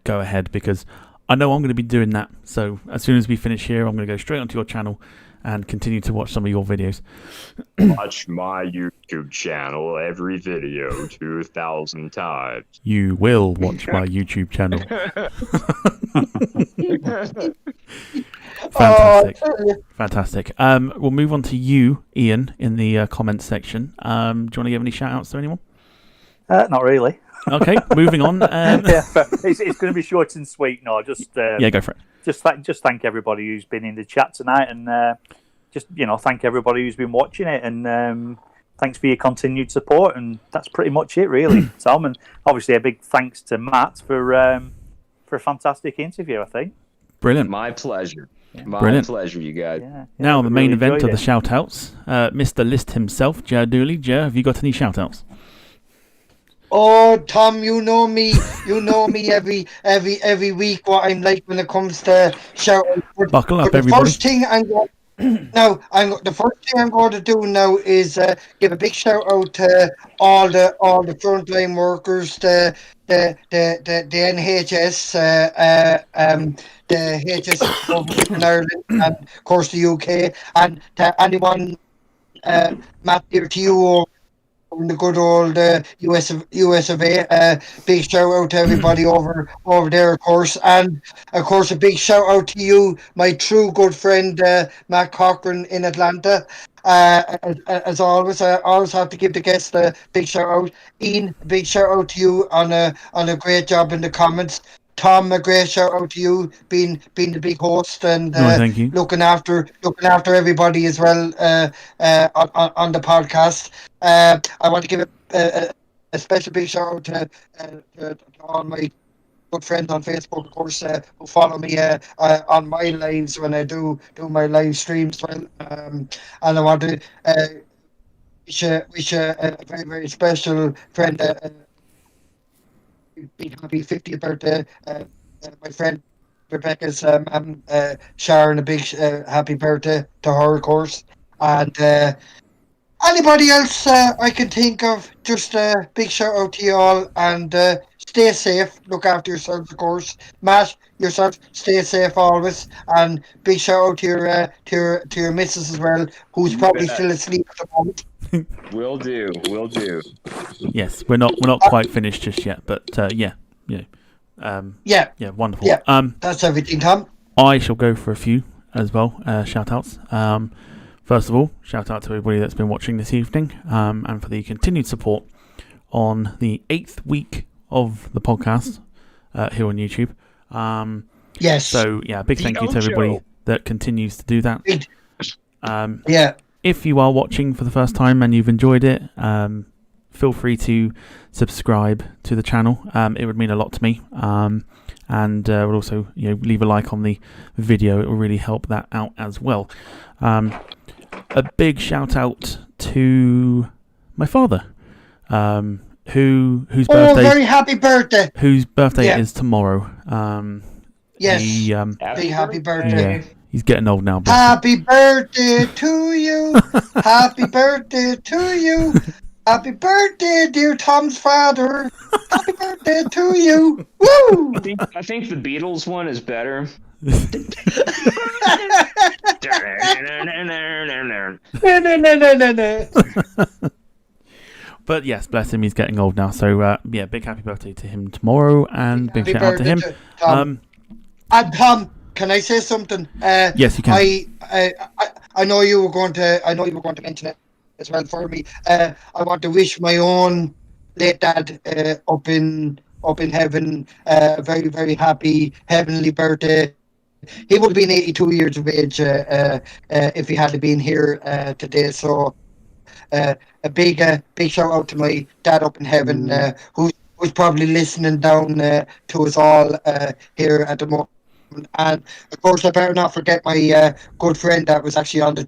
go ahead, because I know I'm going to be doing that. So as soon as we finish here, I'm going to go straight onto your channel and continue to watch some of your videos. Watch my YouTube channel every video 2,000 times. You will watch my YouTube channel. Fantastic. We'll move on to you, Ian, in the comments section. Do you want to give any shout outs to anyone? Not really. Okay, moving on. It's going to be short and sweet. No, just go for it. Just thank everybody who's been in the chat tonight, and thank everybody who's been watching it, and thanks for your continued support. And that's pretty much it, really, Tom. And obviously a big thanks to Matt for a fantastic interview. I think. Brilliant. My pleasure. Yeah. Brilliant. Pleasure, you guys. Now the main event of the shout outs. Mr. List himself, Jer Dooley. Jer, have you got any shout outs? Oh, Tom, you know me every week what I'm like when it comes to shouting. Buckle up, everybody. The first thing I'm going to do now is give a big shout out to all the frontline workers, the NHS, the HS in Ireland, and of course the UK, and to anyone, Matt, here to you. In the good old US of A, big shout out to everybody over there, of course, and of course a big shout out to you, my true good friend Matt Cochran in Atlanta. As always, I always have to give the guests a big shout out. Ian, a big shout out to you on a great job in the comments. Tom, a great shout out to you, being the big host and thank you. looking after everybody as well on the podcast. I want to give a special big shout out to all my good friends on Facebook, of course, who follow me on my lives when I do my live streams. Well, and I want to wish a very, very special friend big happy 50th birthday. My friend Rebecca's Sharon, a big happy birthday to her, of course. And anybody else I can think of, just a big shout out to you all, and stay safe. Look after yourselves, of course. Matt, yourself, stay safe always. And big shout out to your missus as well, who's probably still asleep at the moment. Will do. Yes, we're not quite finished just yet, but yeah, wonderful. Yeah, that's everything, Tom. I shall go for a few as well, shout outs. First of all, shout out to everybody that's been watching this evening, and for the continued support on the 8th week of the podcast here on YouTube. Yes. So yeah, big thank you to everybody that continues to do that. Yeah. If you are watching for the first time and you've enjoyed it, feel free to subscribe to the channel. It would mean a lot to me. And we'll also leave a like on the video. It will really help that out as well. A big shout out to my father, whose birthday. Very happy birthday! Whose birthday is tomorrow. Yes. Big happy birthday. Yeah, he's getting old now. Happy birthday to you. Happy birthday to you. Happy birthday, dear Tom's father. Happy birthday to you. Woo! I think the Beatles one is better. No. But yes, bless him, he's getting old now. So yeah, big happy birthday to him tomorrow, and big shout out to him. Tom. And Tom, can I say something? Yes, you can. I know you were going to mention it as well for me. I want to wish my own late dad up in heaven a very, very happy heavenly birthday. He would have been 82 years of age if he had been here today. So a big shout out to my dad up in heaven, who's probably listening down to us all here at the moment. And of course, I better not forget my good friend that was actually on the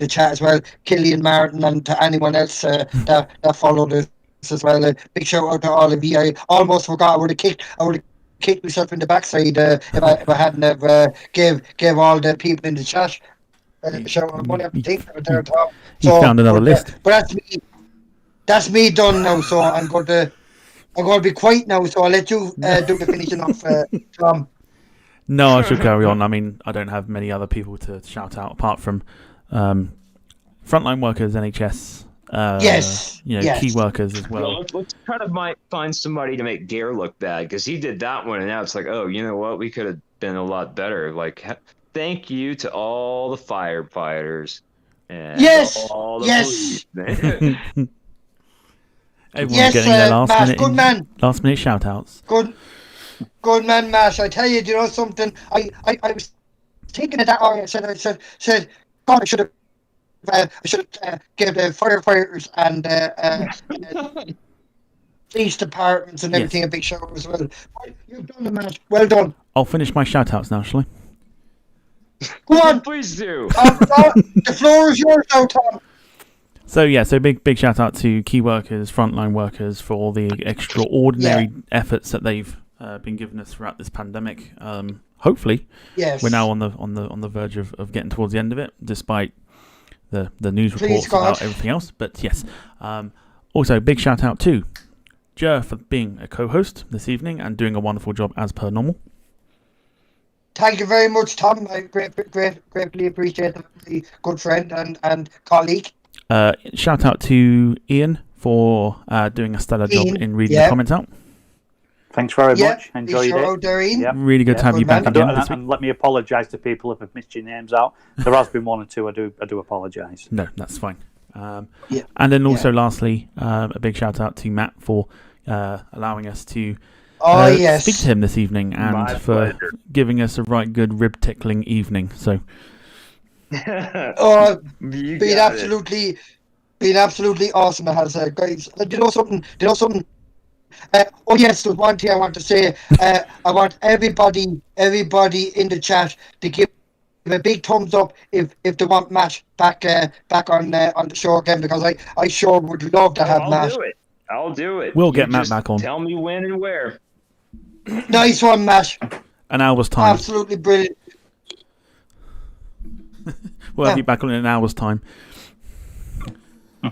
chat as well, Killian Martin, and to anyone else that followed us as well. A big shout out to all of you. I almost forgot. I would have kicked myself in the backside if I hadn't have gave all the people in the chat a shout out. One everything there, Tom. You found another list. But that's me. That's me done now. So I'm going to be quiet now. So I'll let you do the finishing off, Tom. No, I should carry on. I mean, I don't have many other people to shout out apart from frontline workers, NHS. Yes. Key workers as well. Let's try to find somebody to make Gare look bad, because he did that one, and now it's like, oh, you know what? We could have been a lot better. Like, thank you to all the firefighters and all the policemen. Everyone's getting their last minute shout outs. Good man, Matt. I tell you, do you know something? I was thinking of that. I said, God, I should have give the firefighters and police departments and everything a big shout out as well. You've done it, Matt. Well done. I'll finish my shout outs now, shall I? Go on. Please do. The floor is yours now, Tom. So big shout out to key workers, frontline workers for all the extraordinary efforts that they've been giving us throughout this pandemic. Hopefully, we're now on the verge of getting towards the end of it, despite the news reports about everything else. But yes, also big shout out to Jer for being a co-host this evening and doing a wonderful job as per normal. Thank you very much, Tom. I greatly appreciate that, my good friend and colleague. Shout out to Ian for doing a stellar job in reading the comments out. Thanks very much. Enjoyed it. Yep. Really good to have you back again this week. And let me apologise to people if I've missed your names out. There has been one or two. I do apologise. No, that's fine. And then also lastly, a big shout out to Matt for allowing us to speak to him this evening and for giving us a right good rib tickling evening. So, been absolutely awesome. It has, guys. Do you know something? Oh yes, there's one thing I want to say. I want everybody in the chat to give a big thumbs up if they want Matt back on the show again, because I sure would love to have Matt. I'll do it. We'll You get Matt just back on. Tell me when and where. Nice one, Matt. An hour's time. Absolutely brilliant. We'll have you back on in an hour's time.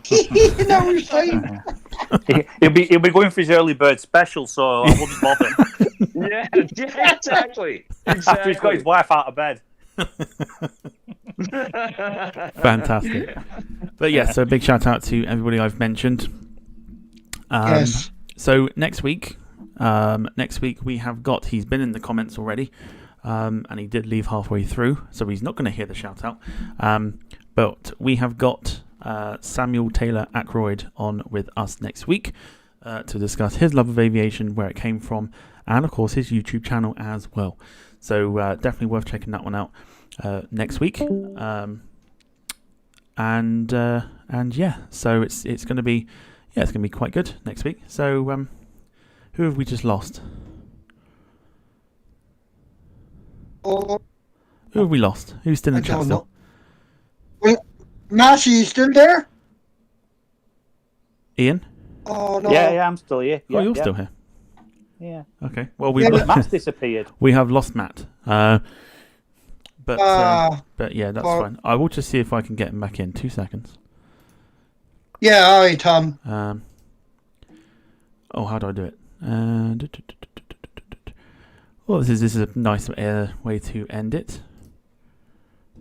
You know what you're saying? He'll be going for his early bird special, so I wouldn't bother. Yeah, exactly. After he's got his wife out of bed. Fantastic. But yeah, so a big shout out to everybody I've mentioned. Yes. So next week we have got, he's been in the comments already, and he did leave halfway through, so he's not going to hear the shout out. But we have got Samuel Taylor Ackroyd on with us next week to discuss his love of aviation, where it came from, and of course his YouTube channel as well. So definitely worth checking that one out next week. And yeah, so it's going to be quite good next week. So who have we just lost? Oh, Who have we lost? Who's still in I the chat don't still? know. Well, Matt, are you still there? Ian? Oh no. Yeah, I'm still here. Oh, you're still here. Yeah. Okay. Well, Matt's disappeared. we have lost Matt. But yeah, that's well- fine. I will just see if I can get him back in. 2 seconds. Yeah, all right, Tom. How do I do it? Well, this is a nice way to end it.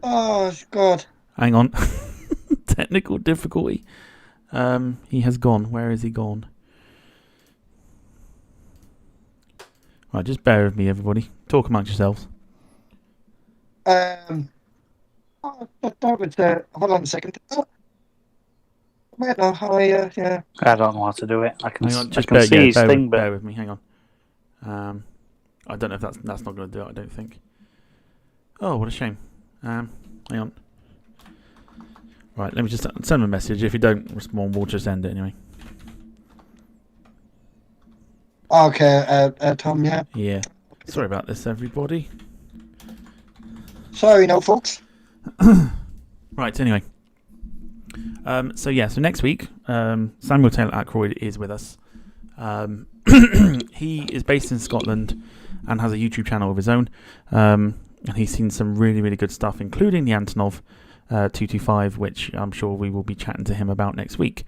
Oh God. Hang on. Technical difficulty. He has gone. Where is he gone? Right, just bear with me, everybody. Talk amongst yourselves. That was, hold on a second. Oh, wait, no, yeah. I don't know how to do it. I can, Hang on, I just can see his thing, bear but with me. Hang on. I don't know if that's not going to do it. I don't think. Oh, what a shame. Hang on. Right, let me just send him a message. If you don't respond, we'll just end it anyway. Okay, Tom, yeah. Yeah. Sorry about this, everybody. Sorry, no, folks. Right, anyway. So next week, Samuel Taylor Ackroyd is with us. He is based in Scotland and has a YouTube channel of his own. And he's seen some really, really good stuff, including the Antonov 225, which I'm sure we will be chatting to him about next week.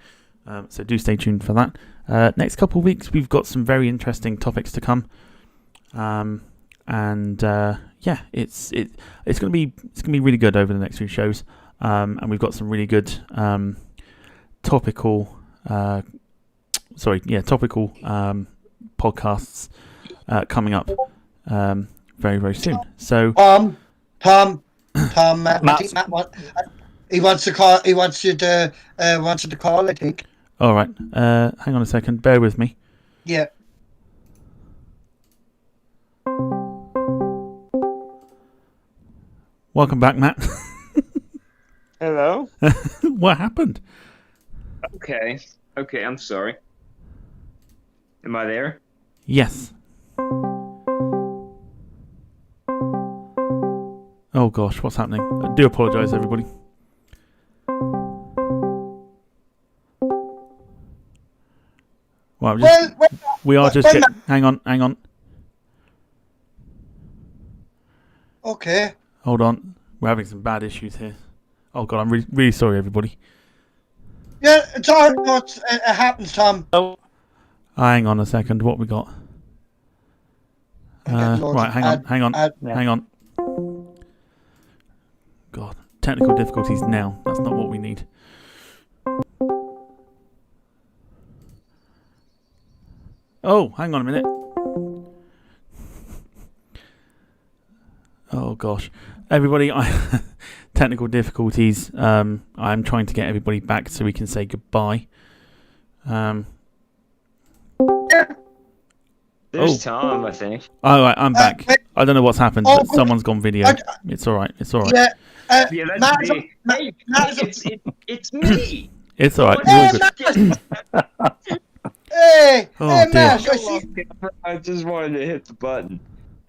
So do stay tuned for that. Next couple of weeks, we've got some very interesting topics to come. It's going to be really good over the next few shows. And we've got some really good topical podcasts coming up very, very soon. So Tom, Matt, he wants to call. He wants you to call, I think. all right, hang on a second. Bear with me. Yeah. Welcome back, Matt. Hello. What happened? Okay, I'm sorry. Am I there? Yes. Oh gosh, what's happening? I do apologise, everybody. Well, hang on. Okay. Hold on. We're having some bad issues here. Oh god, I'm really sorry, everybody. Yeah, it's all right. It happens, Tom. Hang on a second. What we got? Right, hang on. God, technical difficulties now. That's not what we need. Oh, hang on a minute. Oh gosh, everybody, technical difficulties. I'm trying to get everybody back so we can say goodbye. There's Tom, I think. All right, I'm back. I don't know what's happened, but someone's gone video. It's all right. Yeah. Yeah, that's me. Hey, it's me. It's all right. You're all good. Hey, Oh, hey, dear. Matt, I see. I just wanted to hit the button.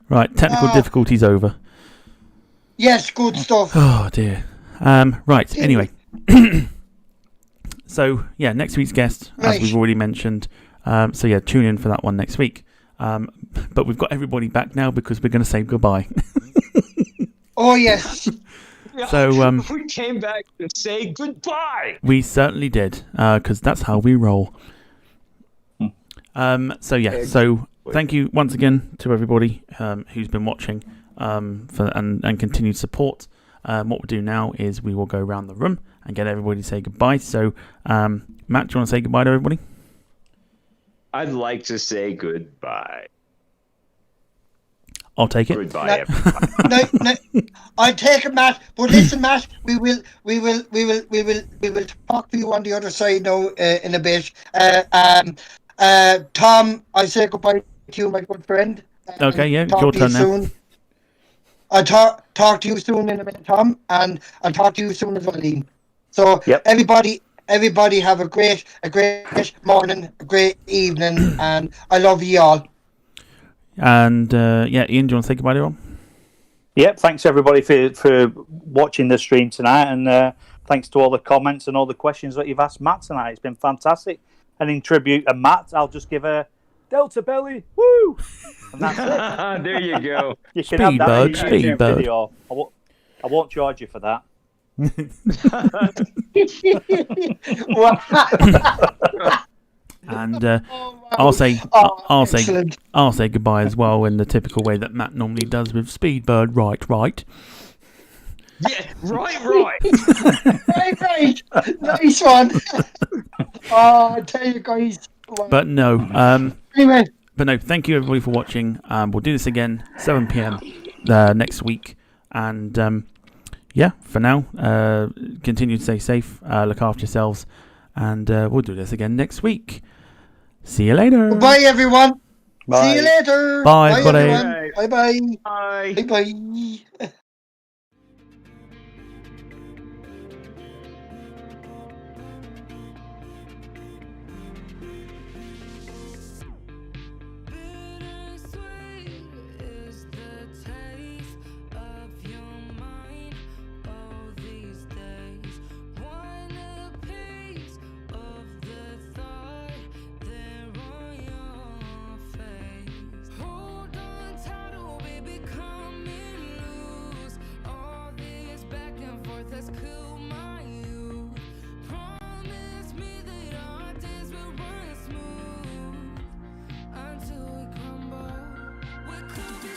Right, technical difficulties over. Yes, good stuff. Oh dear. Right. Anyway. So yeah, next week's guest, as Right. we've already mentioned. So yeah, tune in for that one next week. But we've got everybody back now because we're going to say goodbye. Oh, yes. So we came back to say goodbye. we certainly did, because that's how we roll. So yeah, so thank you once again to everybody who's been watching and continued support. What we'll do now is we will go around the room and get everybody to say goodbye. So Matt, do you want to say goodbye to everybody? I'd like to say goodbye. I'll take it. Goodbye, No. everybody. No, I take it, Matt. But listen, Matt, we will talk to you on the other side now in a bit. Tom, I say goodbye to you, my good friend. Okay, yeah, it's talk your to you turn now. soon. I'll talk to you soon in a minute, Tom, and I'll talk to you soon as well, Liam. So Yep. everybody have a great morning, a great evening, and I love you all. And yeah, Ian, do you want to say goodbye to everyone? Yep, thanks everybody for watching the stream tonight, and thanks to all the comments and all the questions that you've asked Matt tonight. It's been fantastic. And in tribute to Matt, I'll just give a Delta Belly, woo! And that's it. There you go. You can have that in the Speedbird, YouTube Speedbird. video. I won't charge you for that. And I'll say Excellent. I'll say goodbye as well in the typical way that Matt normally does with Speedbird. Right. Yeah, right. Right. Nice one. Oh, I tell you guys. But no, Anyway, thank you everybody for watching. We'll do this again 7 p.m. Next week. And yeah, for now, continue to stay safe, look after yourselves, and we'll do this again next week. See you later. bye everyone. Bye. See you later. Bye, everybody. everyone. Bye. Bye. Bye. Bittersweet is the taste of your mind. Oh, these days, one a piece of the thought there on your face. Hold on tight, oh baby, coming loose. All this back and forth has killed my youth. Promise me that our days will run smooth until we crumble. We could be